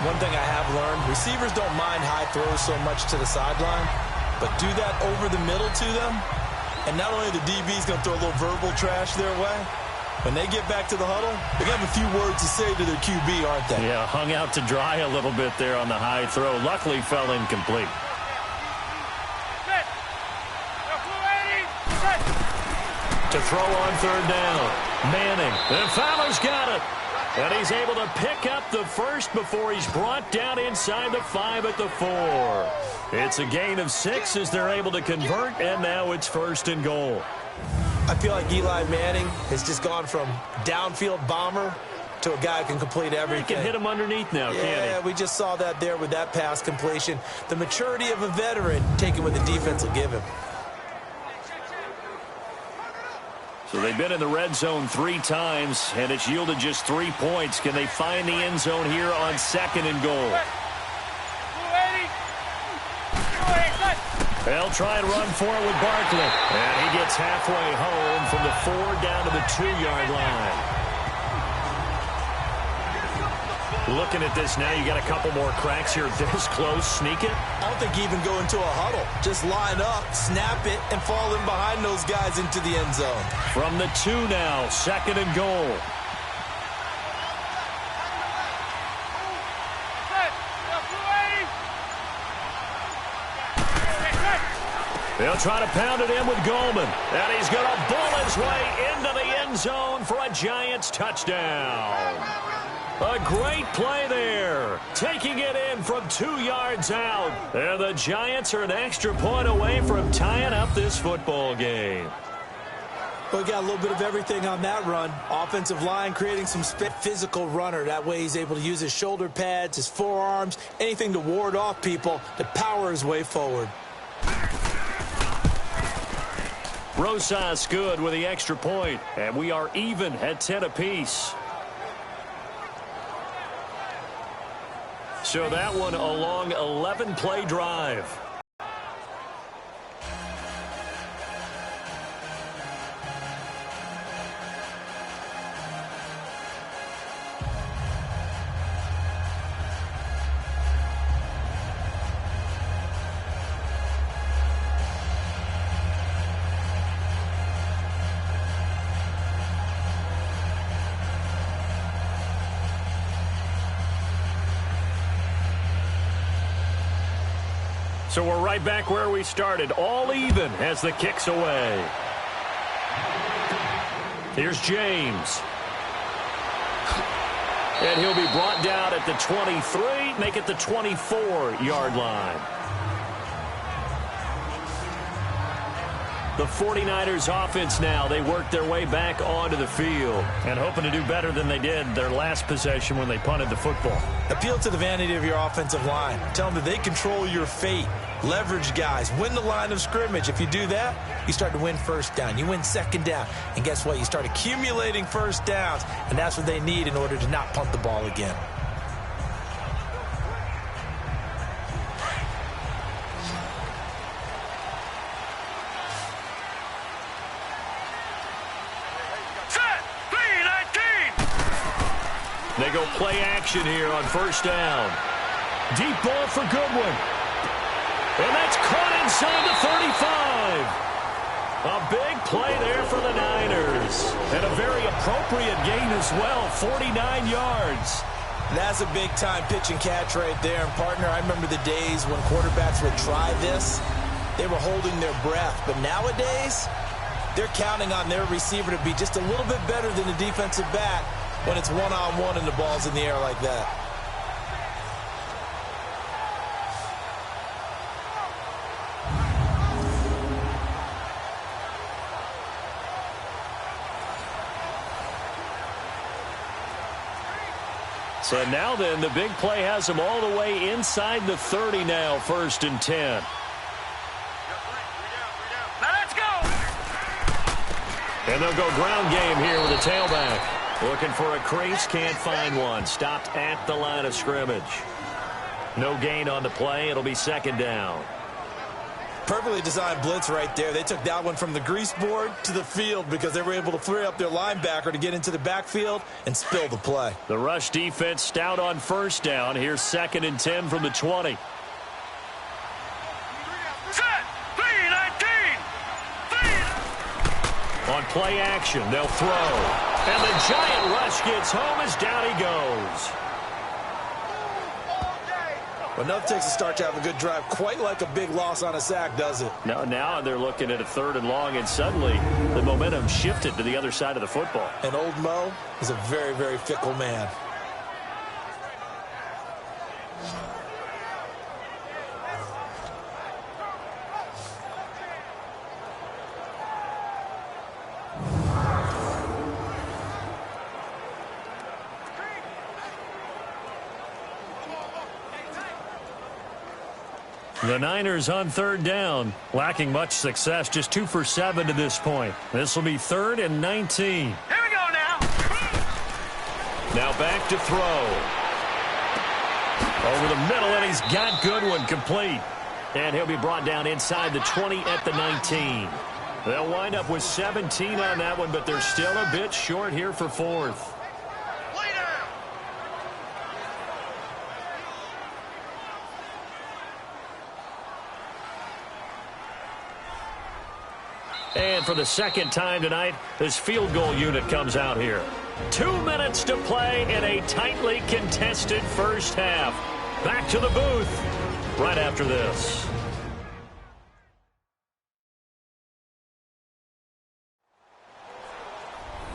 One thing I have learned, receivers don't mind high throws so much to the sideline, but do that over the middle to them, and not only the DB's going to throw a little verbal trash their way, when they get back to the huddle, they have a few words to say to their QB, aren't they? Yeah, hung out to dry a little bit there on the high throw. Luckily fell incomplete. To throw on third down. Manning. And Fowler's got it. And he's able to pick up the first before he's brought down inside the 5 at the 4. It's a gain of 6 as they're able to convert, and now it's 1st and goal. I feel like Eli Manning has just gone from downfield bomber to a guy who can complete everything. He can hit him underneath now, can't he? Yeah, we just saw that there with that pass completion. The maturity of a veteran taking what the defense will give him. So they've been in the red zone 3 times, and it's yielded just 3 points. Can they find the end zone here on 2nd and goal? They'll try and run for it with Barkley. And he gets halfway home from the 4 down to the 2-yard line. Looking at this now, you got a couple more cracks here. This close, sneak it. I don't think you even go into a huddle. Just line up, snap it, and fall in behind those guys into the end zone. From the 2 now, 2nd and goal. They'll try to pound it in with Goldman. And he's going to bull his way into the end zone for a Giants touchdown. A great play there. Taking it in from 2 yards out. And the Giants are an extra point away from tying up this football game. We got a little bit of everything on that run. Offensive line creating some physical runner. That way he's able to use his shoulder pads, his forearms, anything to ward off people to power his way forward. Rosas good with the extra point. And we are even at 10 apiece. So that one a long 11-play drive. So we're right back where we started, all even as the kick's away. Here's James. And he'll be brought down at the 23, make it the 24-yard line. The 49ers offense now, they work their way back onto the field and hoping to do better than they did their last possession when they punted the football. Appeal to the vanity of your offensive line. Tell them that they control your fate. Leverage guys. Win the line of scrimmage. If you do that, you start to win first down. You win second down. And guess what? You start accumulating first downs. And that's what they need in order to not punt the ball again. They go play action here on first down. Deep ball for Goodwin. And that's caught inside the 35. A big play there for the Niners. And a very appropriate gain as well, 49 yards. That's a big-time pitch and catch right there. And, partner, I remember the days when quarterbacks would try this. They were holding their breath. But nowadays, they're counting on their receiver to be just a little bit better than the defensive back when it's one-on-one and the ball's in the air like that. So now then, the big play has them all the way inside the 30 now, 1st and 10. Now let's go! And they'll go ground game here with a tailback. Looking for a crease, can't find one. Stopped at the line of scrimmage. No gain on the play. It'll be 2nd down. Perfectly designed blitz right there. They took that one from the grease board to the field because they were able to free up their linebacker to get into the backfield and spill the play. The rush defense stout on first down. Here's 2nd and 10 from the 20. Set! 3-19! On play action, they'll throw. And the giant rush gets home as down he goes. Well, enough takes a start to have a good drive. Quite like a big loss on a sack, does it? Now they're looking at a 3rd and long, and suddenly the momentum shifted to the other side of the football. And old Mo is a very, very fickle man. The Niners on 3rd down, lacking much success, just 2 for 7 to this point. This will be 3rd and 19. Here we go now. Now back to throw. Over the middle, and he's got Goodwin complete. And he'll be brought down inside the 20 at the 19. They'll wind up with 17 on that one, but they're still a bit short here for 4th. And for the 2nd time tonight, this field goal unit comes out here. 2 minutes to play in a tightly contested first half. Back to the booth right after this.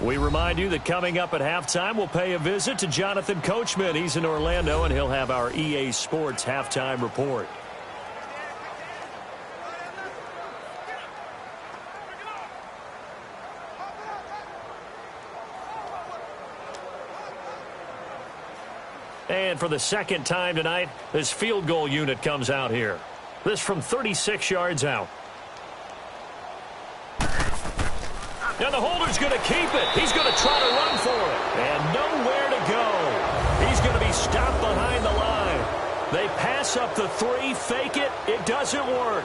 We remind you that coming up at halftime, we'll pay a visit to Jonathan Coachman. He's in Orlando, and he'll have our EA Sports halftime report. And for the 2nd time tonight, this field goal unit comes out here. This from 36 yards out. And the holder's going to keep it. He's going to try to run for it. And nowhere to go. He's going to be stopped behind the line. They pass up the 3, fake it. It doesn't work.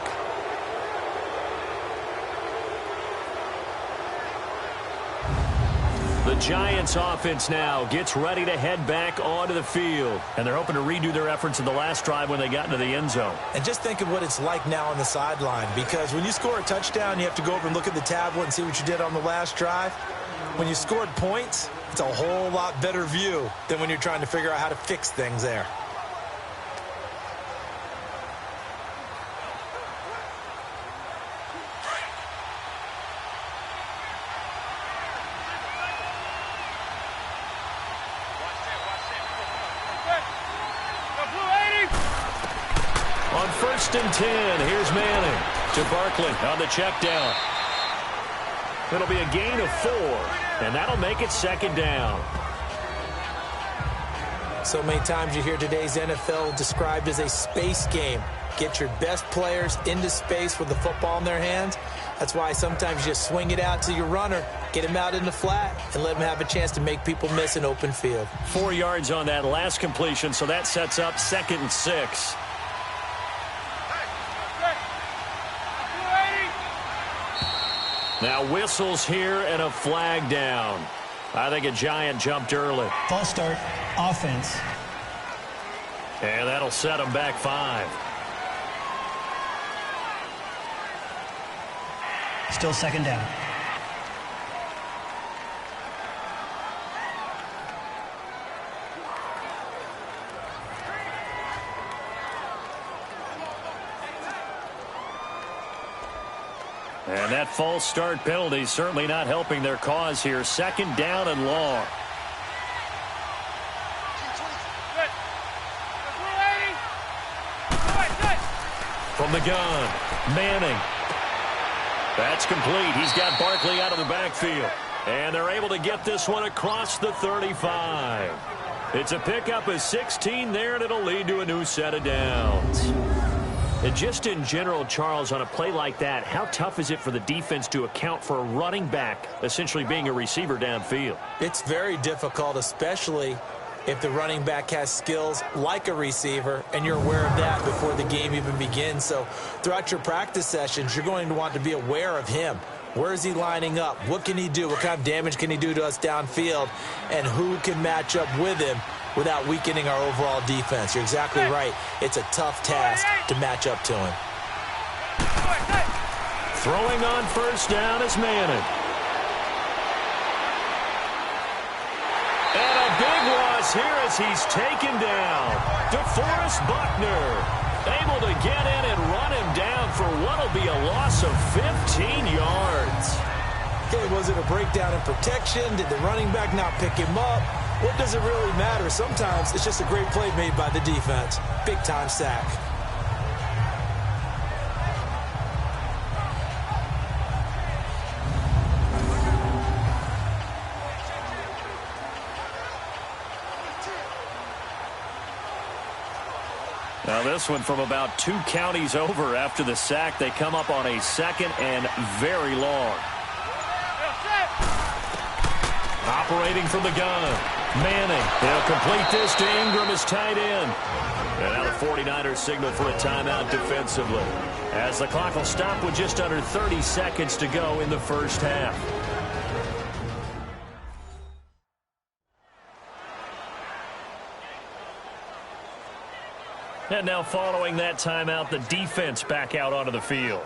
The Giants offense now gets ready to head back onto the field. And they're hoping to redo their efforts in the last drive when they got into the end zone. And just think of what it's like now on the sideline. Because when you score a touchdown, you have to go over and look at the tablet and see what you did on the last drive. When you scored points, it's a whole lot better view than when you're trying to figure out how to fix things there. On 1st and 10, here's Manning to Barkley on the check down. It'll be a gain of 4, and that'll make it 2nd down. So many times you hear today's NFL described as a space game. Get your best players into space with the football in their hands. That's why sometimes you just swing it out to your runner, get him out in the flat, and let him have a chance to make people miss an open field. 4 yards on that last completion, so that sets up 2nd and 6. Now whistles here and a flag down. I think a Giant jumped early. False start, offense. And that'll set them back 5. Still 2nd down. And that false start penalty certainly not helping their cause here. 2nd down and long. From the gun, Manning. That's complete. He's got Barkley out of the backfield. And they're able to get this one across the 35. It's a pickup of 16 there, and it'll lead to a new set of downs. And just in general, Charles, on a play like that, how tough is it for the defense to account for a running back essentially being a receiver downfield? It's very difficult, especially if the running back has skills like a receiver, and you're aware of that before the game even begins. So throughout your practice sessions, you're going to want to be aware of him. Where is he lining up? What can he do? What kind of damage can he do to us downfield? And who can match up with him without weakening our overall defense? You're exactly right. It's a tough task to match up to him. Throwing on 1st down is Manning. And a big loss is here as he's taken down. DeForest Buckner able to get in and run him down for what will be a loss of 15 yards. Okay, was it a breakdown in protection? Did the running back not pick him up? What does it really matter? Sometimes it's just a great play made by the defense. Big-time sack. Now this one from about 2 counties over after the sack. They come up on a 2nd and very long. Operating from the gun. Manning. He'll complete this to Ingram, his tight end. And now the 49ers signal for a timeout defensively, as the clock will stop with just under 30 seconds to go in the first half. And now following that timeout, the defense back out onto the field.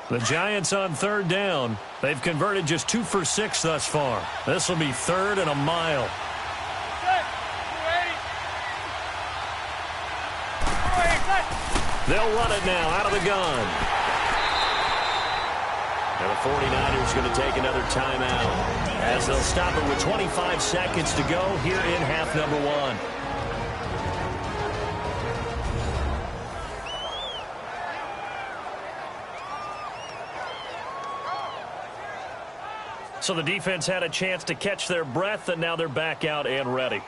The Giants on 3rd down. They've converted just 2 for 6 thus far. This will be 3rd and a mile. They'll run it now out of the gun. And the 49ers going to take another timeout, as they'll stop it with 25 seconds to go here in half number 1. So the defense had a chance to catch their breath, and now they're back out and ready.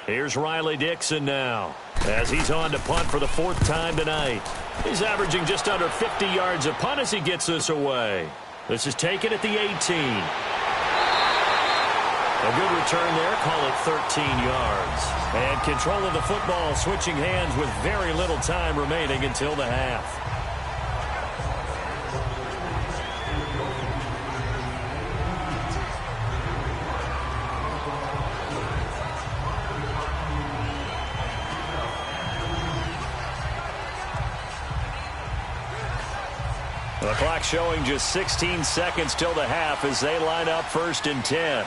Here's Riley Dixon now, as he's on to punt for the 4th time tonight. He's averaging just under 50 yards a punt as he gets this away. This is taken at the 18. A good return there, call it 13 yards. And control of the football switching hands with very little time remaining until the half. The clock showing just 16 seconds till the half as they line up 1st and 10.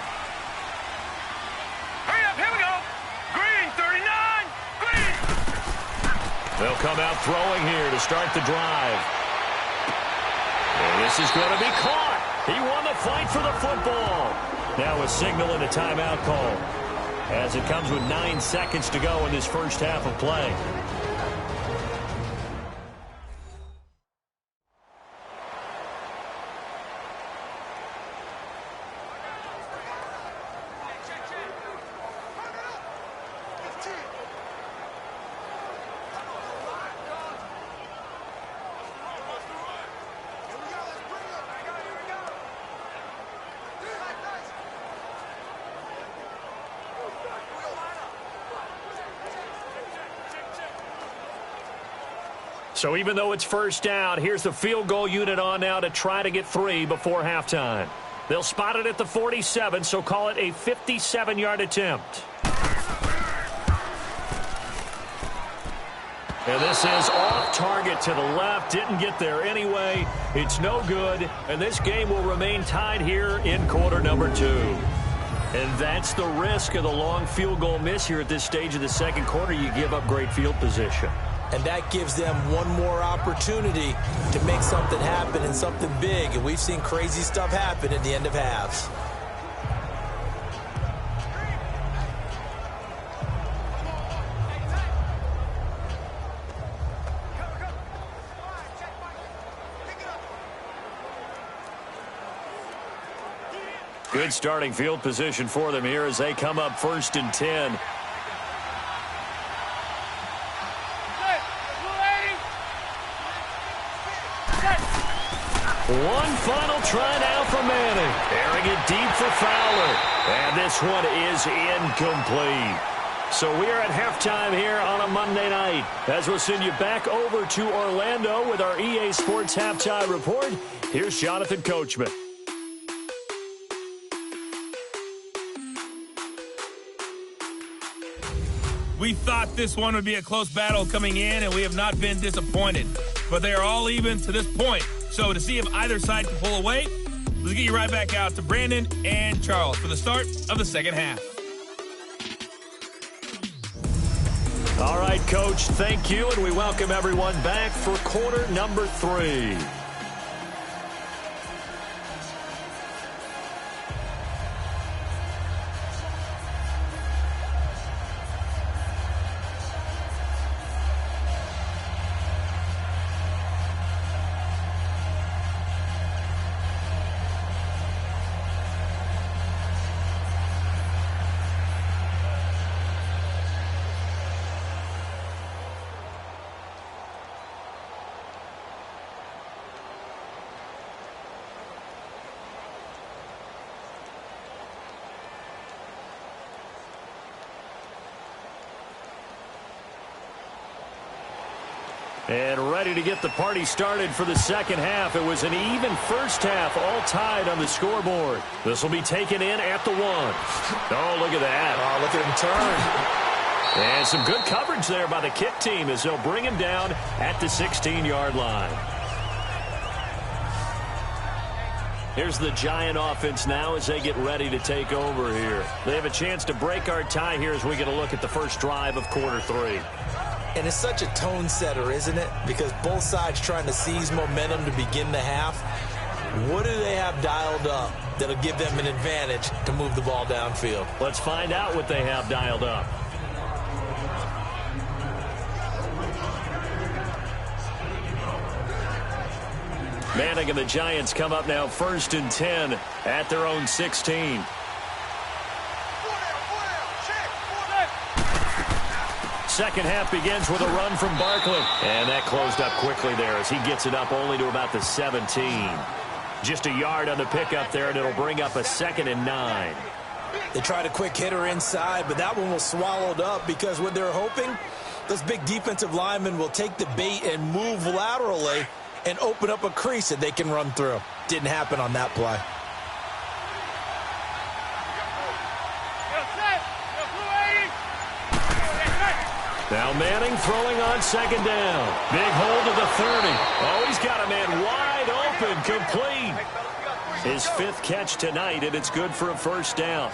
Hurry up, here we go. Green, 39, green. They'll come out throwing here to start the drive. And this is going to be caught. He won the fight for the football. Now a signal and a timeout call, as it comes with 9 seconds to go in this first half of play. So even though it's 1st down, here's the field goal unit on now to try to get 3 before halftime. They'll spot it at the 47, so call it a 57-yard attempt. And this is off target to the left. Didn't get there anyway. It's no good. And this game will remain tied here in quarter number 2. And that's the risk of the long field goal miss here at this stage of the second quarter. You give up great field position. And that gives them one more opportunity to make something happen and something big. And we've seen crazy stuff happen at the end of halves. Good starting field position for them here as they come up 1st and 10. One final try now for Manning. Airing it deep for Fowler. And this one is incomplete. So we are at halftime here on a Monday night. As we'll send you back over to Orlando with our EA Sports Halftime Report, here's Jonathan Coachman. We thought this one would be a close battle coming in, and we have not been disappointed. But they are all even to this point. So to see if either side can pull away, let's get you right back out to Brandon and Charles for the start of the second half. All right, Coach, thank you, and we welcome everyone back for quarter number 3. And ready to get the party started for the second half. It was an even first half, all tied on the scoreboard. This will be taken in at the 1. Oh, look at that. Oh, look at him turn. And some good coverage there by the kick team as they'll bring him down at the 16-yard line. Here's the Giant offense now as they get ready to take over here. They have a chance to break our tie here as we get a look at the first drive of quarter 3. And it's such a tone setter, isn't it? Because both sides trying to seize momentum to begin the half. What do they have dialed up that'll give them an advantage to move the ball downfield? Let's find out what they have dialed up. Manning and the Giants come up now 1st and 10 at their own 16. Second half begins with a run from Barkley. And that closed up quickly there as he gets it up only to about the 17. Just a yard on the pickup there, and it'll bring up a 2nd and 9. They tried a quick hitter inside, but that one was swallowed up because what they're hoping, those big defensive linemen will take the bait and move laterally and open up a crease that they can run through. Didn't happen on that play. Now Manning throwing on 2nd down. Big hold to the 30. Oh, he's got a man wide open, complete. His 5th catch tonight, and it's good for a 1st down.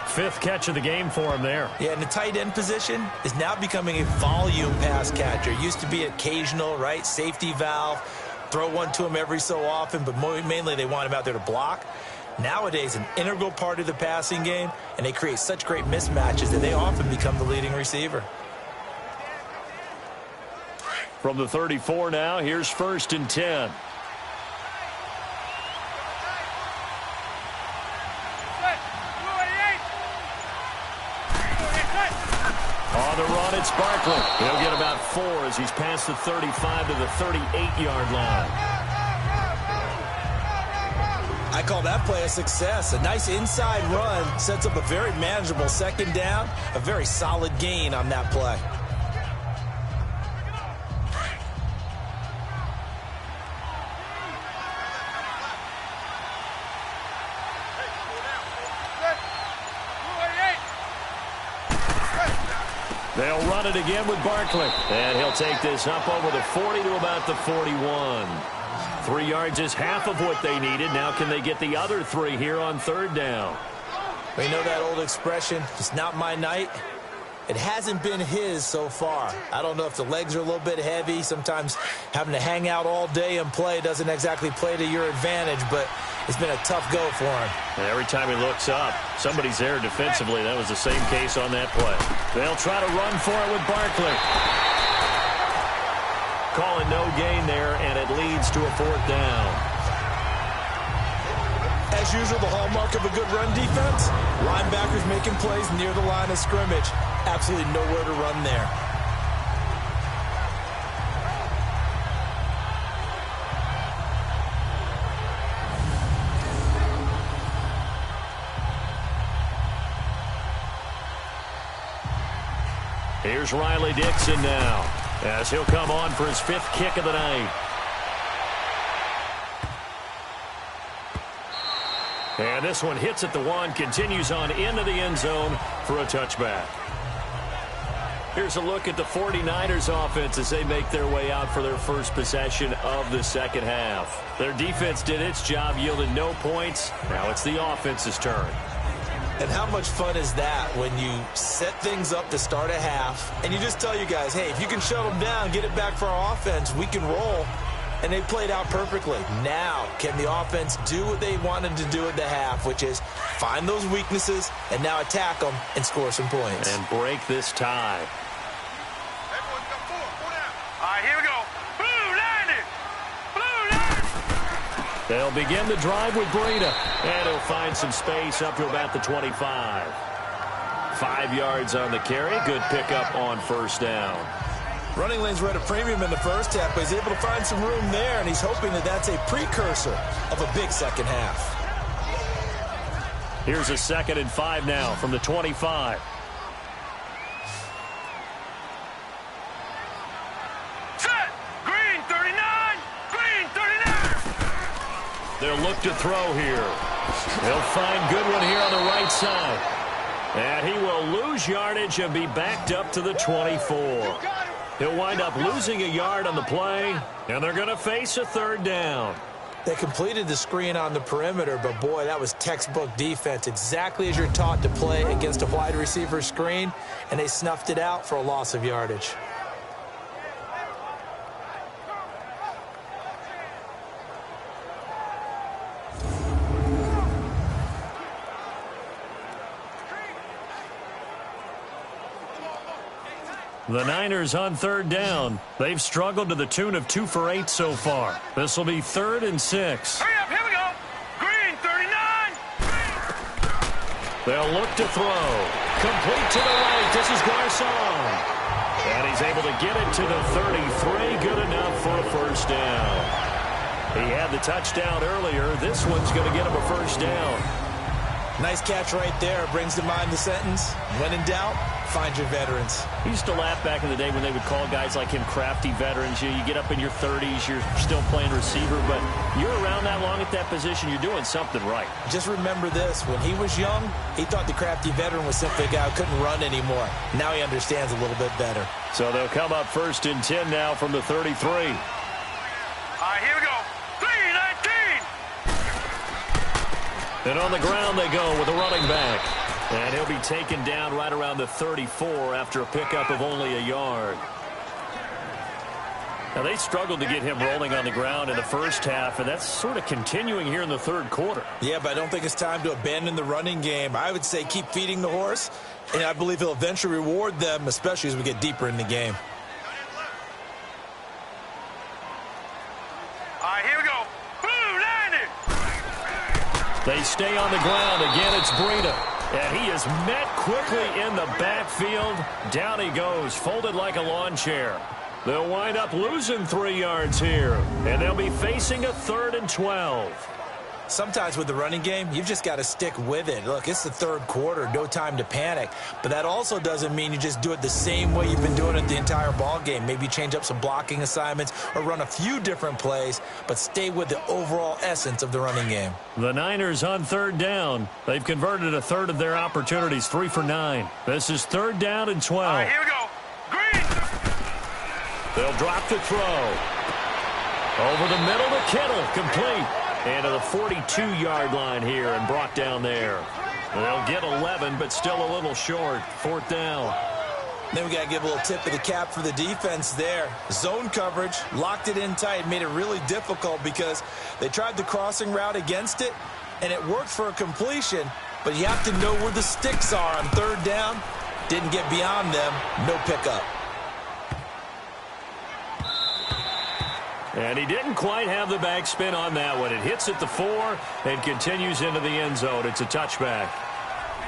5th catch of the game for him there. Yeah, and the tight end position is now becoming a volume pass catcher. Used to be occasional, right? Safety valve. Throw one to him every so often, but mainly they want him out there to block. Nowadays, an integral part of the passing game, and they create such great mismatches that they often become the leading receiver. From the 34 now, here's 1st and 10. On the run, it's Barkley. He'll get about 4 as he's past the 35 to the 38-yard line. I call that play a success. A nice inside run sets up a very manageable 2nd down. A very solid gain on that play. They'll run it again with Barkley. And he'll take this up over the 40 to about the 41. 3 yards is half of what they needed. Now can they get the other 3 here on 3rd down? We know that old expression, it's not my night. It hasn't been his so far. I don't know if the legs are a little bit heavy. Sometimes having to hang out all day and play doesn't exactly play to your advantage, but it's been a tough go for him. And every time he looks up, somebody's there defensively. That was the same case on that play. They'll try to run for it with Barkley. Calling no gain there, and it leads to a 4th down. as usual, the hallmark of a good run defense. Linebackers making plays near the line of scrimmage. Absolutely nowhere to run there. Here's Riley Dixon now, as he'll come on for his 5th kick of the night. And this one hits at the 1, continues on into the end zone for a touchback. Here's a look at the 49ers offense as they make their way out for their first possession of the second half. Their defense did its job, yielded no points. Now it's the offense's turn. And how much fun is that when you set things up to start a half and you just tell you guys, hey, if you can shut them down, get it back for our offense, we can roll. And they played out perfectly. Now, can the offense do what they wanted to do at the half, which is find those weaknesses and now attack them and score some points. And break this tie. Everyone's got 4. 4 down. All right, here we go. Blue 90. Blue 90. They'll begin the drive with Breida. And he'll find some space up to about the 25. 5 yards on the carry. Good pickup on first down. Running lanes were at a premium in the first half, but he's able to find some room there, and he's hoping that that's a precursor of a big second half. Here's a 2nd and 5 now from the 25. Set. Green 39. Green 39. They'll look to throw here. They'll find Goodwin here on the right side. And he will lose yardage and be backed up to the 24. He'll wind up losing a yard on the play, and they're going to face a 3rd down. They completed the screen on the perimeter, but boy, that was textbook defense. Exactly as you're taught to play against a wide receiver screen, and they snuffed it out for a loss of yardage. The Niners on 3rd down. They've struggled to the tune of 2 for 8 so far. This will be 3rd and 6. Hurry up, here we go. Green 39. They'll look to throw. Complete to the right. This is Garcon. And he's able to get it to the 33. Good enough for a first down. He had the touchdown earlier. This one's going to get him a first down. Nice catch right there. Brings to mind the sentence, when in doubt, find your veterans. We used to laugh back in the day when they would call guys like him crafty veterans. You get up in your 30s, you're still playing receiver, but you're around that long at that position, you're doing something right. Just remember this. When he was young, he thought the crafty veteran was simply a guy who couldn't run anymore. Now he understands a little bit better. So they'll come up 1st and 10 now from the 33. All right, here we go. 319. And on the ground they go with a running back. And he'll be taken down right around the 34 after a pickup of only a yard. Now, they struggled to get him rolling on the ground in the first half, and that's sort of continuing here in the 3rd quarter. Yeah, but I don't think it's time to abandon the running game. I would say keep feeding the horse, and I believe he'll eventually reward them, especially as we get deeper in the game. All right, here we go. Blue 90. They stay on the ground. Again, it's Breida. And he is met quickly in the backfield. Down he goes, folded like a lawn chair. They'll wind up losing 3 yards here. And they'll be facing a 3rd and 12. Sometimes with the running game, you've just got to stick with it. Look, it's the 3rd quarter, no time to panic. But that also doesn't mean you just do it the same way you've been doing it the entire ball game. Maybe change up some blocking assignments or run a few different plays, but stay with the overall essence of the running game. The Niners on 3rd down. They've converted a 1/3 of their opportunities, 3 for 9. This is 3rd down and 12. All right, here we go. Green. They'll drop the throw. Over the middle to Kittle, complete. And to the 42-yard line here and brought down there. They'll get 11, but still a little short. 4th down. Then we got to give a little tip of the cap for the defense there. Zone coverage, locked it in tight, made it really difficult because they tried the crossing route against it, and it worked for a completion, but you have to know where the sticks are on 3rd down. Didn't get beyond them, no pickup. And he didn't quite have the backspin on that one. It hits at the 4 and continues into the end zone. It's a touchback.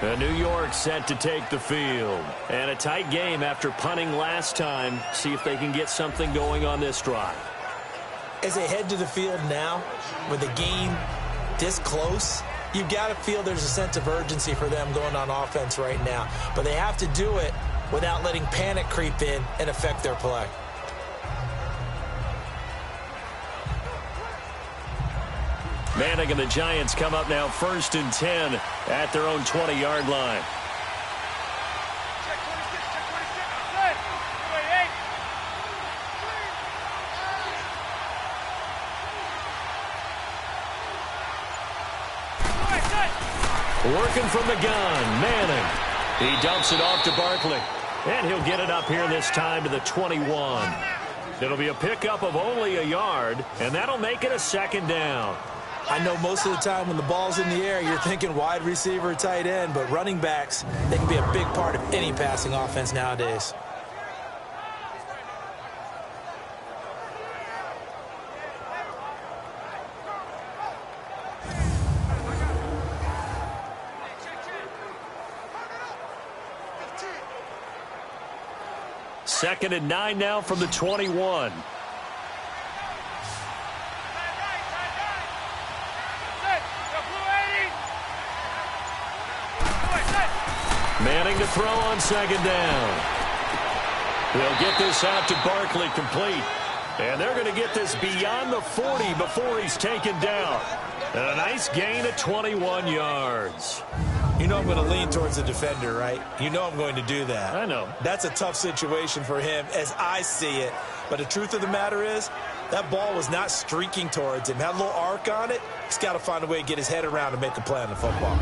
And New York set to take the field. And a tight game after punting last time. See if they can get something going on this drive. As they head to the field now, with the game this close, you've got to feel there's a sense of urgency for them going on offense right now. But they have to do it without letting panic creep in and affect their play. Manning and the Giants come up now 1st and 10 at their own 20-yard line. Working from the gun, Manning. He dumps it off to Barkley. And he'll get it up here this time to the 21. It'll be a pickup of only a yard, and that'll make it a 2nd down. I know most of the time when the ball's in the air, you're thinking wide receiver, tight end, but running backs, they can be a big part of any passing offense nowadays. Second and 9 now from the 21. Manning to throw on 2nd down. They'll get this out to Barkley, complete. And they're going to get this beyond the 40 before he's taken down. And a nice gain of 21 yards. You know I'm going to lean towards the defender, right? You know I'm going to do that. I know. That's a tough situation for him as I see it. But the truth of the matter is, that ball was not streaking towards him. Had a little arc on it. He's got to find a way to get his head around and make a play on the football.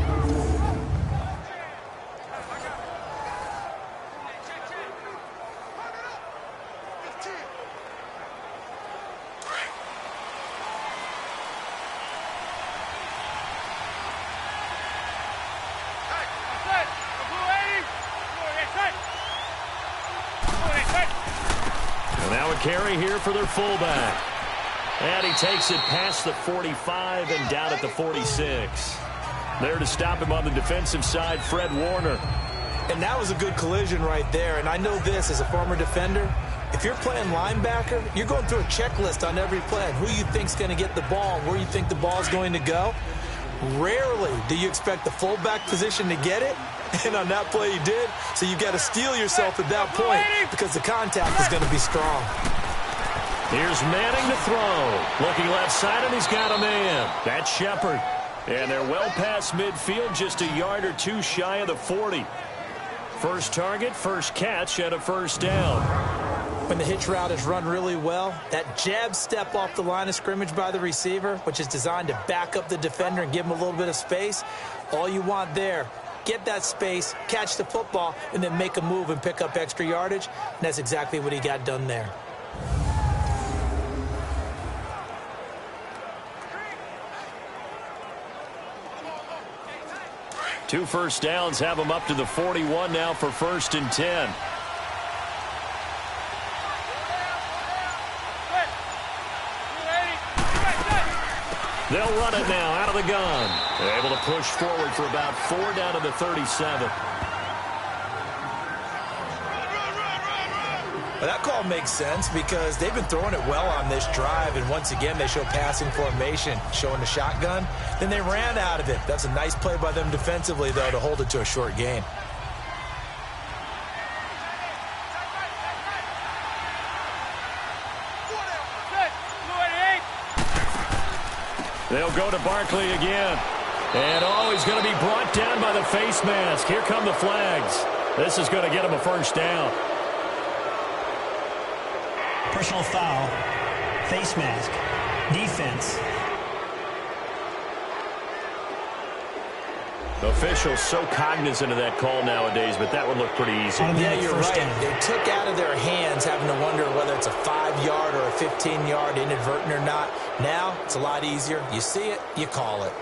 Carry here for their fullback. And he takes it past the 45 and down at the 46. There to stop him on the defensive side, Fred Warner. And that was a good collision right there. And I know this as a former defender. If you're playing linebacker, you're going through a checklist on every play. Who you think's going to get the ball and where you think the ball's going to go. Rarely do you expect the fullback position to get it. And on that play he did. So you've got to steel yourself at that point because the contact is going to be strong. Here's Manning to throw. Looking left side, and he's got a man. That's Shepard. And they're well past midfield, just a yard or two shy of the 40. First target, first catch, and a 1st down. When the hitch route is run really well, that jab step off the line of scrimmage by the receiver, which is designed to back up the defender and give him a little bit of space, all you want there, get that space, catch the football, and then make a move and pick up extra yardage. And that's exactly what he got done there. Two first downs have them up to the 41 now for 1st and 10. They'll run it now out of the gun. They're able to push forward for about 4 down to the 37. Well, that call makes sense because they've been throwing it well on this drive, and once again they show passing formation, showing the shotgun. Then they ran out of it. That's a nice play by them defensively, though, to hold it to a short gain. They'll go to Barkley again. And he's going to be brought down by the face mask. Here come the flags. This is going to get him a 1st down. Personal foul, face mask, defense. Officials so cognizant of that call nowadays, but that would look pretty easy. Yeah, you're right. They took out of their hands having to wonder whether it's a 5-yard or a 15-yard inadvertent or not. Now, it's a lot easier. You see it, you call it.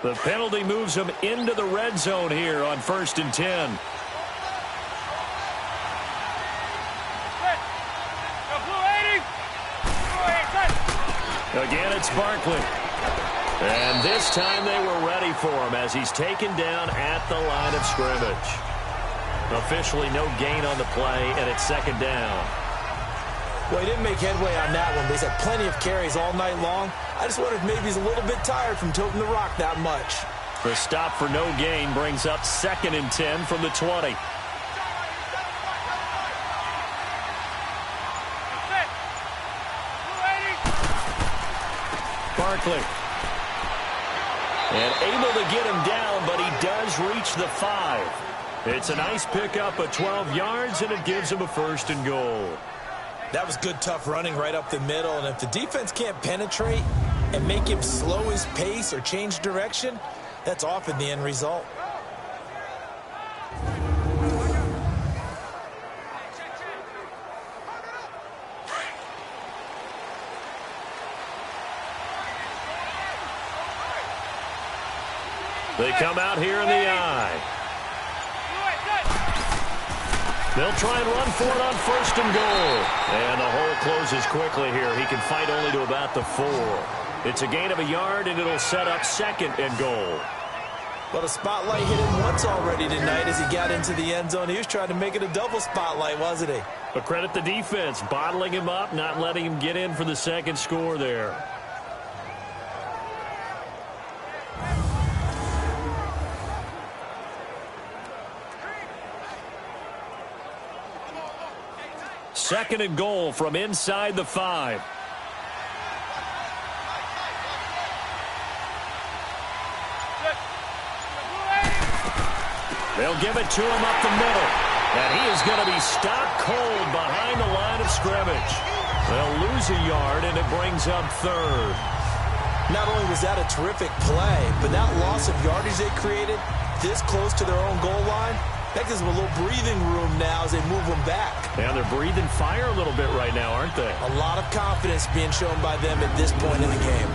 The penalty moves them into the red zone here on 1st and 10. Again, it's Barkley. And this time they were ready for him as he's taken down at the line of scrimmage. Officially no gain on the play, and it's 2nd down. Well, he didn't make headway on that one, but he's had plenty of carries all night long. I just wonder if maybe he's a little bit tired from tilting the rock that much. The stop for no gain brings up 2nd and 10 from the 20. Barkley. And able to get him down, but he does reach the 5. It's a nice pickup of 12 yards, and it gives him a 1st and goal. That was good, tough running right up the middle, and if the defense can't penetrate and make him slow his pace or change direction, that's often the end result. They come out here in the eye. They'll try and run for it on 1st and goal. And the hole closes quickly here. He can fight only to about the 4. It's a gain of a yard, and it'll set up 2nd and goal. Well, the spotlight hit him once already tonight as he got into the end zone. He was trying to make it a double spotlight, wasn't he? But credit the defense, bottling him up, not letting him get in for the 2nd score there. Second and goal from inside the 5. They'll give it to him up the middle. And he is going to be stopped cold behind the line of scrimmage. They'll lose a yard, and it brings up 3rd. Not only was that a terrific play, but that loss of yardage they created this close to their own goal line, that gives them a little breathing room now as they move them back. And they're breathing fire a little bit right now, aren't they? A lot of confidence being shown by them at this point in the game.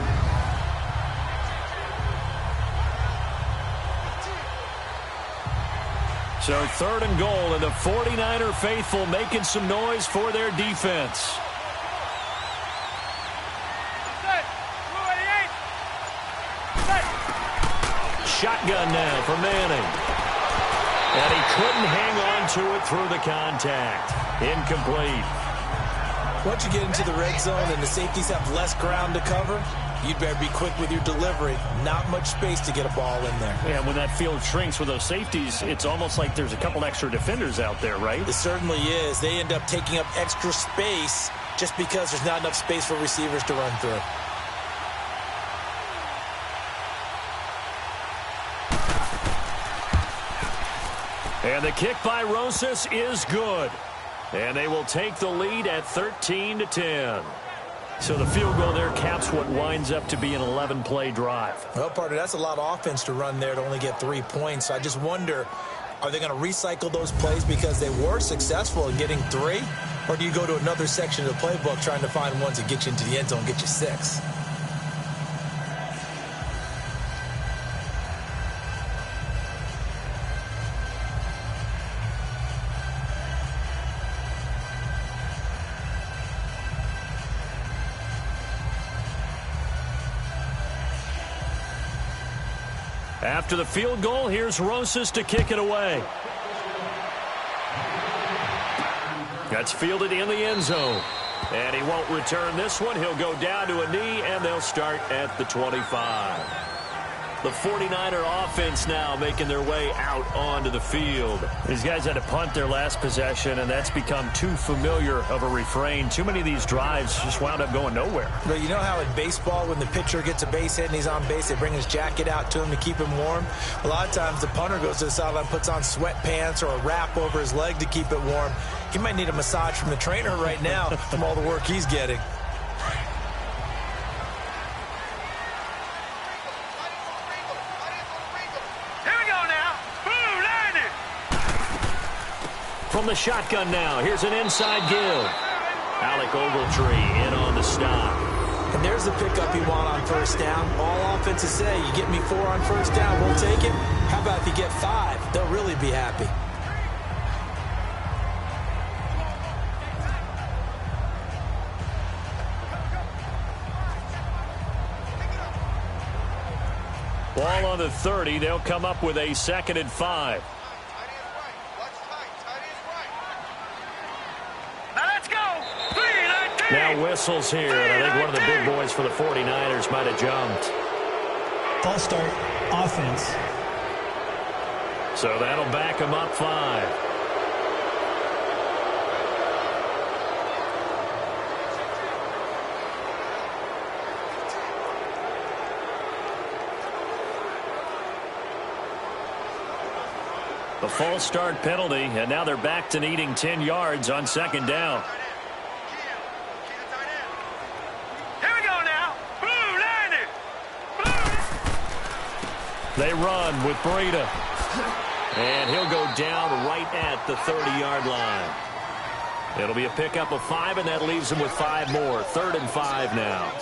So 3rd and goal, and the 49er faithful making some noise for their defense. Shotgun now for Manning. And he couldn't hang on to it through the contact. Incomplete. Once you get into the red zone and the safeties have less ground to cover, you'd better be quick with your delivery. Not much space to get a ball in there. Yeah, when that field shrinks with those safeties, it's almost like there's a couple extra defenders out there, right? It certainly is. They end up taking up extra space just because there's not enough space for receivers to run through. And the kick by Rosas is good. And they will take the lead at 13-10. So the field goal there caps what winds up to be an 11-play drive. Well, partner, that's a lot of offense to run there to only get 3 points. So I just wonder, are they going to recycle those plays because they were successful in getting 3? Or do you go to another section of the playbook trying to find ones that get you into the end zone and get you 6? After the field goal, here's Rosas to kick it away. That's fielded in the end zone. And he won't return this one. He'll go down to a knee, and they'll start at the 25. The 49er offense now making their way out onto the field. These guys had to punt their last possession, and that's become too familiar of a refrain. Too many of these drives just wound up going nowhere. But you know how in baseball, when the pitcher gets a base hit and he's on base, they bring his jacket out to him to keep him warm? A lot of times the punter goes to the sideline, puts on sweatpants or a wrap over his leg to keep it warm. He might need a massage from the trainer right now from all the work he's getting. From the shotgun now, here's an inside give. Alec Ogletree in on the stop. And there's the pickup you want on first down. All offenses say, you get me 4 on first down, we'll take it. How about if you get 5? They'll really be happy. Ball on the 30. They'll come up with a 2nd and 5. Now whistles here, and I think one of the big boys for the 49ers might have jumped. False start, offense. So that'll back him up 5. The false start penalty, and now they're back to needing 10 yards on 2nd down. They run with Breida. And he'll go down right at the 30-yard line. It'll be a pickup of 5, and that leaves them with 5 more. 3rd and 5 now.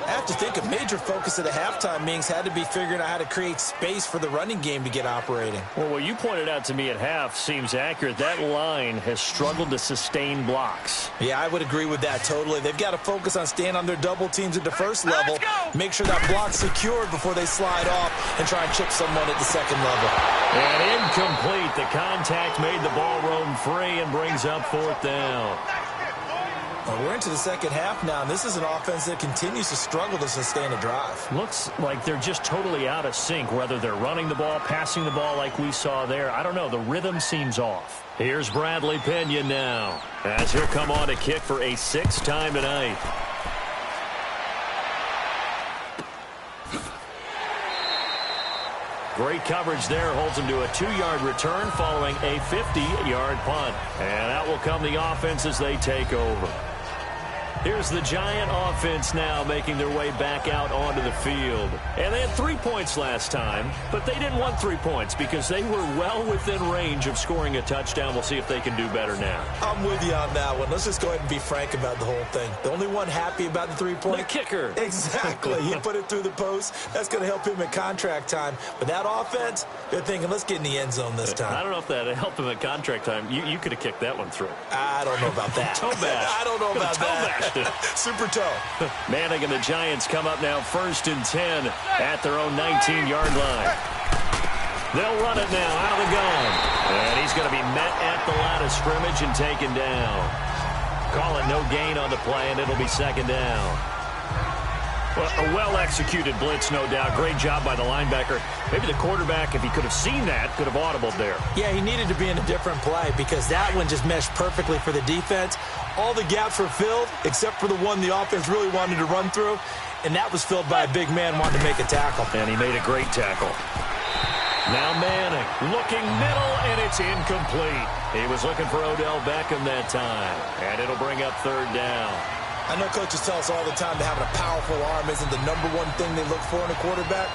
I have to think a major focus of the halftime meetings had to be figuring out how to create space for the running game to get operating. Well, what you pointed out to me at half seems accurate. That line has struggled to sustain blocks. Yeah, I would agree with that totally. They've got to focus on staying on their double teams at the first level, make sure that block's secured before they slide off and try and chip someone at the 2nd level. And incomplete. The contact made the ball roam free and brings up 4th down. Well, we're into the 2nd half now, and this is an offense that continues to struggle to sustain a drive. Looks like they're just totally out of sync, whether they're running the ball, passing the ball like we saw there. I don't know. The rhythm seems off. Here's Bradley Pena now, as he'll come on to kick for a 6th time tonight. Great coverage there, holds him to a 2-yard return following a 50-yard punt. And out will come the offense as they take over. Here's the Giant offense now making their way back out onto the field. And they had 3 points last time, but they didn't want 3 points because they were well within range of scoring a touchdown. We'll see if they can do better now. I'm with you on that one. Let's just go ahead and be frank about the whole thing. The only one happy about the 3-point? The kicker. Exactly. He put it through the post. That's going to help him at contract time. But that offense, they're thinking, let's get in the end zone this time. I don't know if that helped him at contract time. You could have kicked that one through. I don't know about that. Toe bash. I don't know about that. Super toe. Manning and the Giants come up now 1st and 10 at their own 19-yard line. They'll run it now out of the gun. And he's going to be met at the line of scrimmage and taken down. Calling no gain on the play, and it'll be 2nd down. Well, a well-executed blitz, no doubt. Great job by the linebacker. Maybe the quarterback, if he could have seen that, could have audibled there. Yeah, he needed to be in a different play because that one just meshed perfectly for the defense. All the gaps were filled except for the one the offense really wanted to run through, and that was filled by a big man wanting to make a tackle. And he made a great tackle. Now Manning looking middle, and it's incomplete. He was looking for Odell Beckham that time, and it'll bring up 3rd down. I know coaches tell us all the time that having a powerful arm isn't the #1 thing they look for in a quarterback.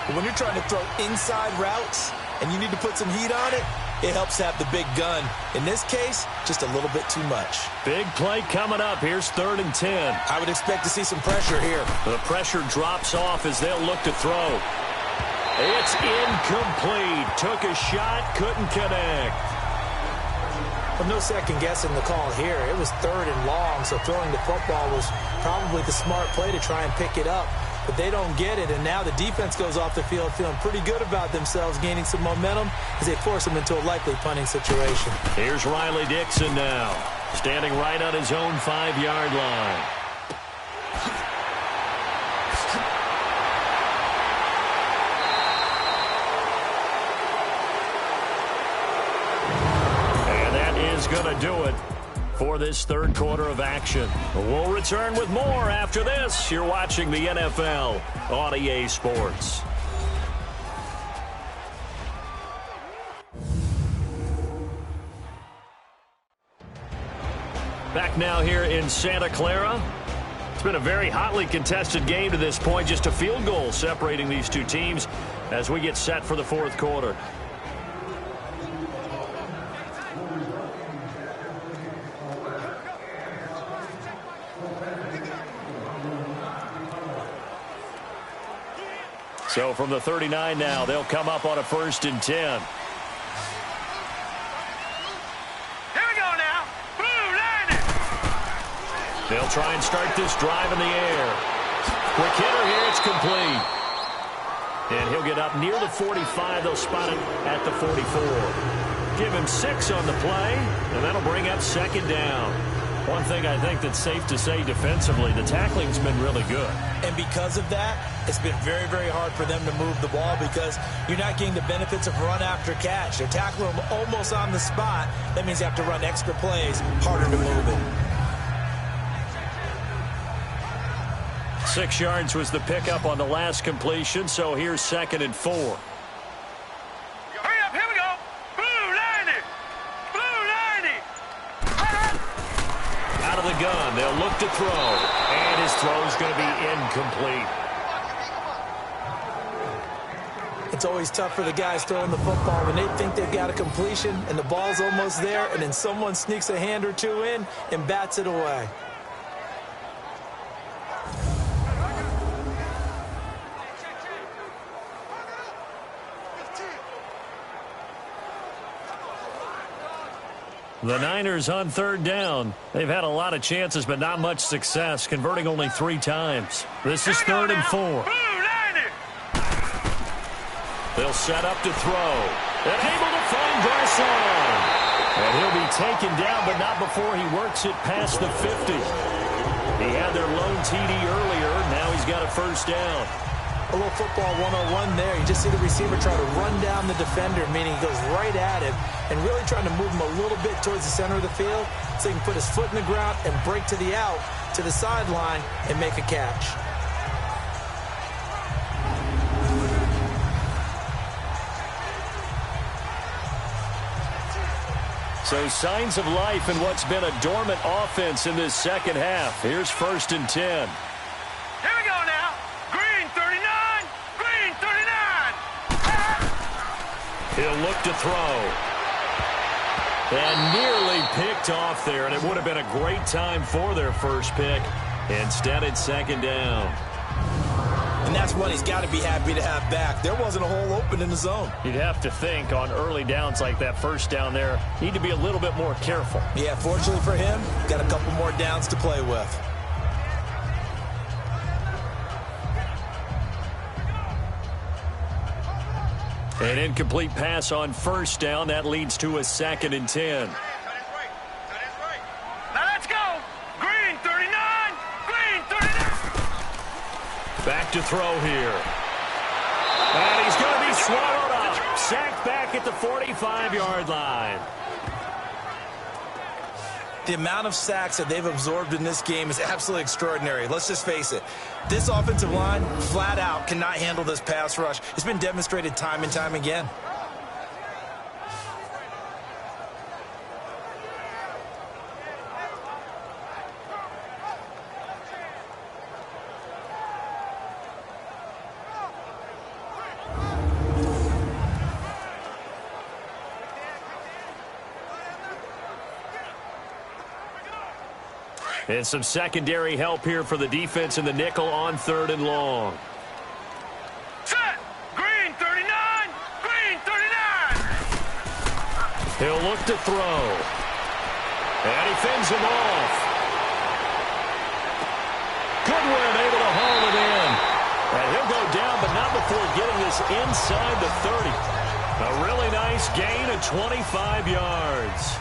But when you're trying to throw inside routes and you need to put some heat on it, it helps to have the big gun. In this case, just a little bit too much. Big play coming up. Here's 3rd and 10. I would expect to see some pressure here. The pressure drops off as they'll look to throw. It's incomplete. Took a shot, couldn't connect. Well, no second guessing the call here. It was 3rd and long, so throwing the football was probably the smart play to try and pick it up. But they don't get it, and now the defense goes off the field feeling pretty good about themselves, gaining some momentum as they force them into a likely punting situation. Here's Riley Dixon now, standing right on his own 5-yard line. Going to do it for this 3rd quarter of action. We'll return with more after this. You're watching the NFL on EA Sports. Back now here in Santa Clara. It's been a very hotly contested game to this point. Just a field goal separating these two teams as we get set for the 4th quarter. So from the 39 now, they'll come up on a 1st and 10. Here we go now. Blue line. They'll try and start this drive in the air. Quick hitter here. It's complete. And he'll get up near the 45. They'll spot him at the 44. Give him 6 on the play, and that'll bring up 2nd down. One thing I think that's safe to say defensively, the tackling's been really good. And because of that, it's been very, very hard for them to move the ball because you're not getting the benefits of run after catch. They're tackling them almost on the spot. That means you have to run extra plays, harder to move it. 6 yards was the pickup on the last completion, so here's 2nd and 4. Hurry up, here we go. Blue line. Blue line. Out of the gun, they'll look to throw, and his throw's going to be incomplete. It's always tough for the guys throwing the football when they think they've got a completion and the ball's almost there, and then someone sneaks a hand or two in and bats it away. The Niners on 3rd down. They've had a lot of chances, but not much success, converting only 3 times. This is 3rd and 4. They'll set up to throw. And able to find Garcon. And he'll be taken down, but not before he works it past the 50. He had their lone TD earlier. Now he's got a 1st down. A little football 101 there. You just see the receiver try to run down the defender, meaning he goes right at him and really trying to move him a little bit towards the center of the field so he can put his foot in the ground and break to the out, to the sideline, and make a catch. So signs of life in what's been a dormant offense in this 2nd half. Here's 1st and 10. Here we go now. Green 39. Green 39. He'll look to throw. And nearly picked off there, and it would have been a great time for their first pick. Instead, it's 2nd down. And that's what he's got to be happy to have back. There wasn't a hole open in the zone. You'd have to think on early downs like that 1st down there, need to be a little bit more careful. Yeah, fortunately for him, got a couple more downs to play with. An incomplete pass on 1st down. That leads to a 2nd and 10. Now let's go. Green 39. Green 39. Back to throw here. And he's going to be swallowed up. Sacked back at the 45-yard line. The amount of sacks that they've absorbed in this game is absolutely extraordinary. Let's just face it. This offensive line, flat out, cannot handle this pass rush. It's been demonstrated time and time again. And some secondary help here for the defense in the nickel on 3rd and long. Set. Green 39. Green 39. He'll look to throw. And he fends him off. Goodwin able to haul it in. And he'll go down, but not before getting this inside the 30. A really nice gain of 25 yards.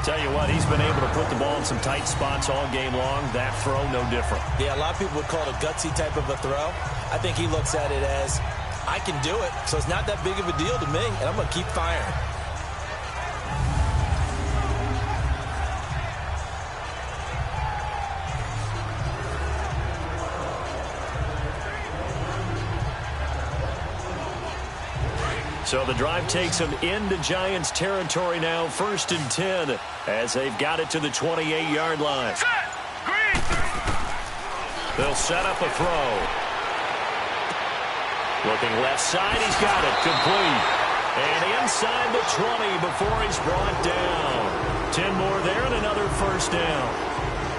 Tell you what, he's been able to put the ball in some tight spots all game long. That throw, no different. Yeah, a lot of people would call it a gutsy type of a throw. I think he looks at it as, I can do it, so it's not that big of a deal to me, and I'm going to keep firing. So the drive takes them into Giants territory now, 1st and 10, as they've got it to the 28-yard line. Set. Green. They'll set up a throw. Looking left side, he's got it, complete. And inside the 20 before he's brought down. 10 more there and another 1st down.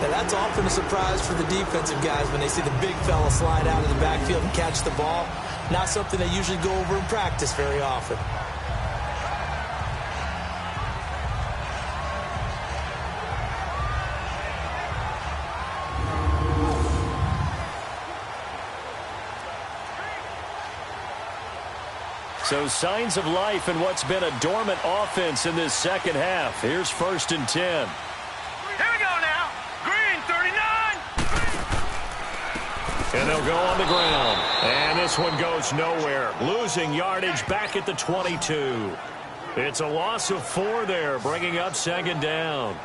Now that's often a surprise for the defensive guys when they see the big fella slide out of the backfield and catch the ball. Not something they usually go over in practice very often. So signs of life in what's been a dormant offense in this second half. Here's 1st and 10. Here we go now. Green, 39. And they'll go on the ground. And this one goes nowhere. Losing yardage back at the 22. It's a loss of 4 there, bringing up 2nd down.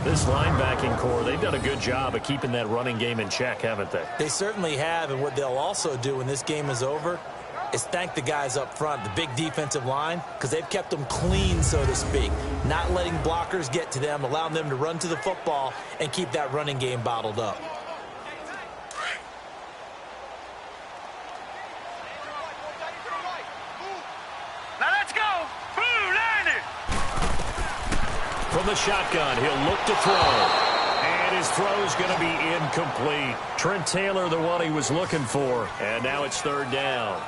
This linebacking core, they've done a good job of keeping that running game in check, haven't they? They certainly have, and what they'll also do when this game is over is thank the guys up front, the big defensive line, because they've kept them clean, so to speak. Not letting blockers get to them, allowing them to run to the football and keep that running game bottled up. Now let's go. Blue, landed. From the shotgun, he'll look to throw. And his throw's going to be incomplete. Trent Taylor, the one he was looking for. And now it's 3rd down.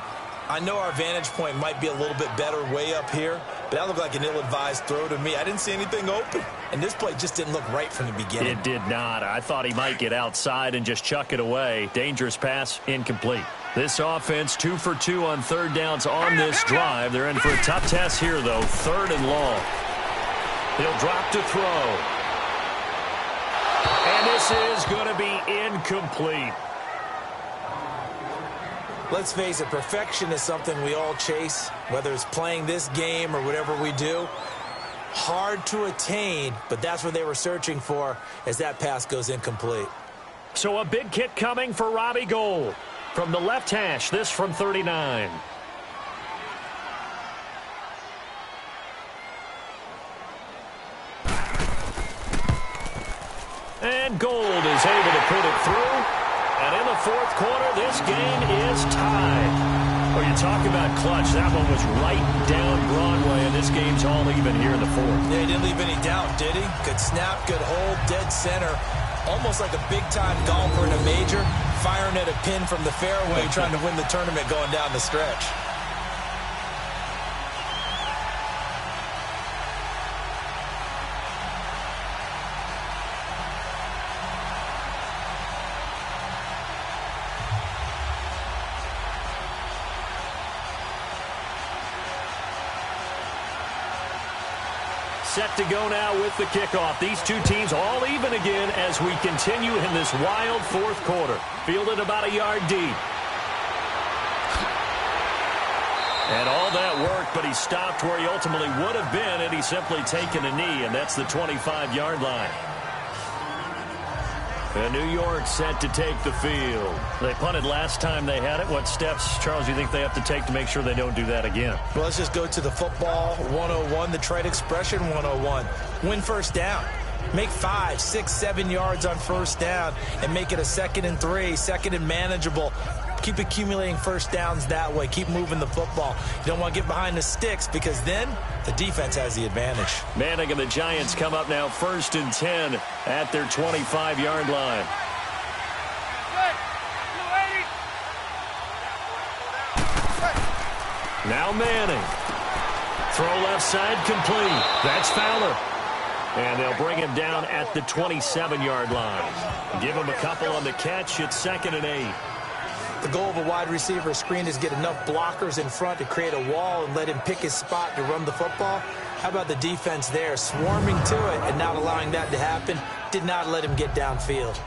I know our vantage point might be a little bit better way up here, but that looked like an ill-advised throw to me. I didn't see anything open, and this play just didn't look right from the beginning. It did not. I thought he might get outside and just chuck it away. Dangerous pass, incomplete. This offense 2 for 2 on 3rd downs on this drive. They're in for a tough test here, though. 3rd and long. He'll drop to throw. And this is going to be incomplete. Let's face it, perfection is something we all chase, whether it's playing this game or whatever we do. Hard to attain, but that's what they were searching for as that pass goes incomplete. So a big kick coming for Robbie Gould. From the left hash, this from 39. And Gould is able to put it through. And in the 4th quarter, this game is tied. Well, you talk about clutch. That one was right down Broadway, and this game's all even here in the 4th. Yeah, he didn't leave any doubt, did he? Good snap, good hold, dead center. Almost like a big-time golfer in a major, firing at a pin from the fairway, trying to win the tournament going down the stretch. Set to go now with the kickoff. These two teams all even again as we continue in this wild 4th quarter. Fielded about a yard deep. And all that work, but he stopped where he ultimately would have been had he simply taken a knee, and that's the 25-yard line. And New York set to take the field. They punted last time they had it. What steps, Charles, you think they have to take to make sure they don't do that again? Well, let's just go to the football 101, the trade expression 101. Win 1st down. Make 5, 6, 7 yards on 1st down and make it a 2nd and 3, 2nd and manageable. Keep accumulating 1st downs that way. Keep moving the football. You don't want to get behind the sticks because then the defense has the advantage. Manning and the Giants come up now 1st and 10 at their 25-yard line. Now Manning. Throw left side complete. That's Fowler. And they'll bring him down at the 27-yard line. Give him a couple on the catch. It's 2nd and 8. The goal of a wide receiver screen is get enough blockers in front to create a wall and let him pick his spot to run the football. How about the defense there, swarming to it and not allowing that to happen? Did not let him get downfield.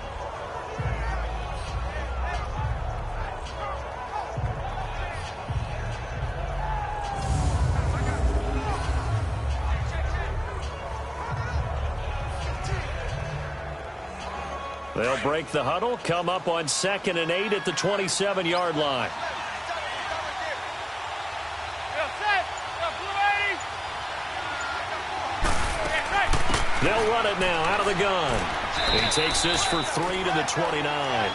They'll break the huddle, come up on 2nd and 8 at the 27-yard line. They'll run it now out of the gun. He takes this for 3 to the 29.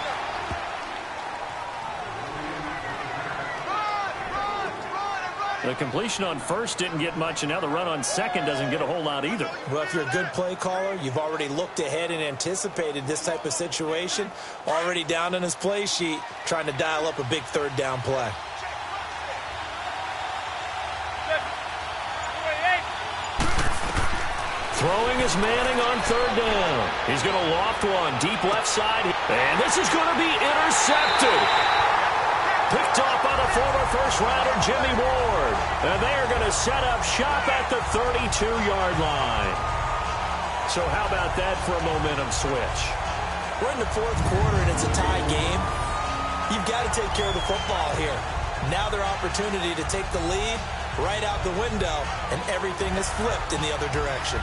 The completion on 1st didn't get much, and now the run on 2nd doesn't get a whole lot either. Well, if you're a good play caller, you've already looked ahead and anticipated this type of situation. Already down on his play sheet, trying to dial up a big 3rd down play. Throwing is Manning on third down. He's going to loft one deep left side. And this is going to be intercepted. Picked off by the former first-rounder Jimmy Ward. And they are going to set up shop at the 32-yard line. So how about that for a momentum switch? We're in the fourth quarter, and it's a tie game. You've got to take care of the football here. Now their opportunity to take the lead right out the window, and everything is flipped in the other direction.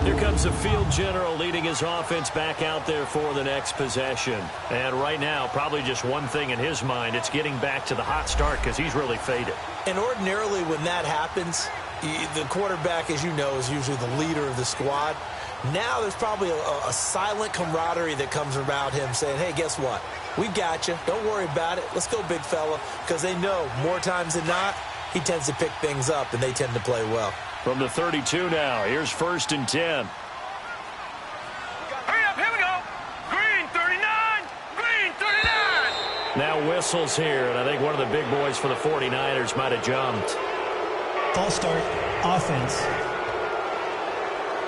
Here comes the field general leading his offense back out there for the next possession. And right now, probably just one thing in his mind. It's getting back to the hot start because he's really faded. And ordinarily when that happens, the quarterback, as you know, is usually the leader of the squad. Now there's probably a silent camaraderie that comes around him saying, hey, guess what? We got you. Don't worry about it. Let's go, big fella. Because they know more times than not, he tends to pick things up, and they tend to play well. From the 32 now, here's 1st and 10. Hurry up, here we go. Green 39, green 39. Now whistles here, and I think one of the big boys for the 49ers might have jumped. False start, offense.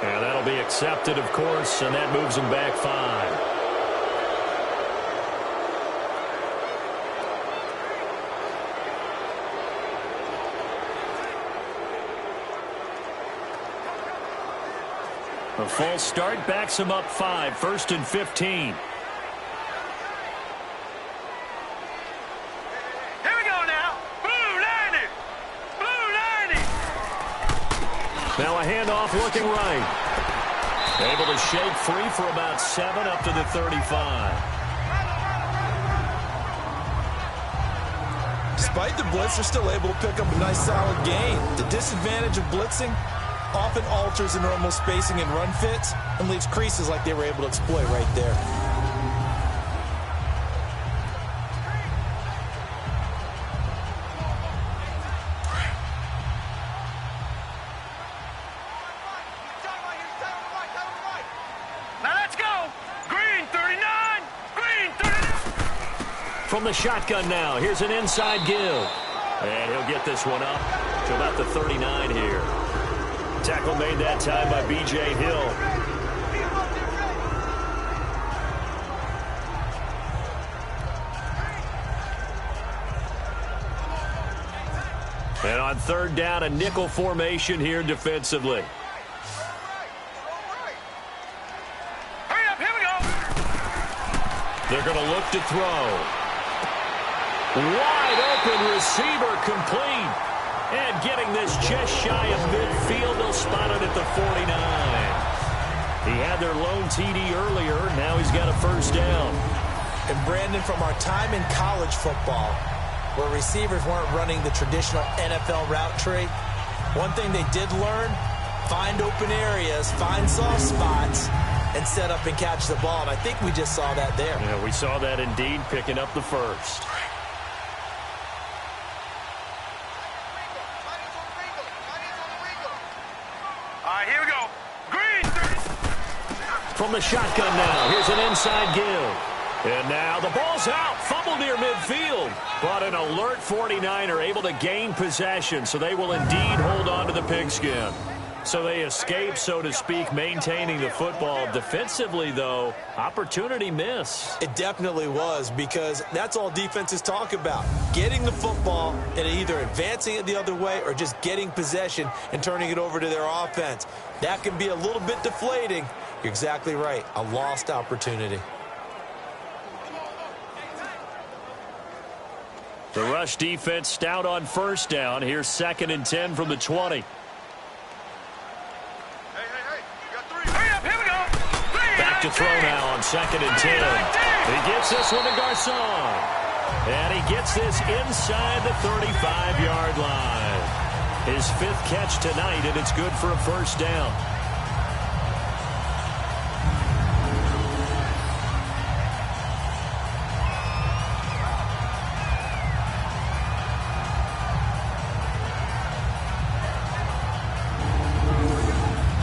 And that'll be accepted, of course, and that moves them back 5. A false start backs him up 5, 1st and 15. Here we go now. Blue 90. Blue 90. Now a handoff looking right. Able to shake free for about 7 up to the 35. Despite the blitz, they're still able to pick up a nice solid gain. The disadvantage of blitzing often alters the normal spacing and run fits and leaves creases like they were able to exploit right there. Now let's go. Green 39, green 39. From the shotgun now, here's an inside give. And he'll get this one up to about the 39 here. Tackle made that time by B.J. Hill. And on 3rd down, a nickel formation here defensively. Hurry up, here we go. They're going to look to throw. Wide open receiver complete. And getting this just shy of midfield, they'll spot it at the 49. He had their lone TD earlier. Now he's got a 1st down. And Brandon, from our time in college football, where receivers weren't running the traditional NFL route tree, one thing they did learn, find open areas, find soft spots, and set up and catch the ball. And I think we just saw that there. Yeah, we saw that indeed, picking up the 1st. Here we go. Green 30. From the shotgun now, here's an inside give. And now the ball's out, fumbled near midfield. But an alert 49er able to gain possession, so they will indeed hold on to the pigskin. So they escape, so to speak, maintaining the football. Defensively, though, opportunity miss. It definitely was, because that's all defenses talk about. Getting the football and either advancing it the other way or just getting possession and turning it over to their offense. That can be a little bit deflating. You're exactly right. A lost opportunity. The rush defense stout on 1st down. Here's 2nd and 10 from the 20. Back to throw now on 2nd and 10. He gets this one to Garcon. And he gets this inside the 35-yard line. His 5th catch tonight, and it's good for a 1st down.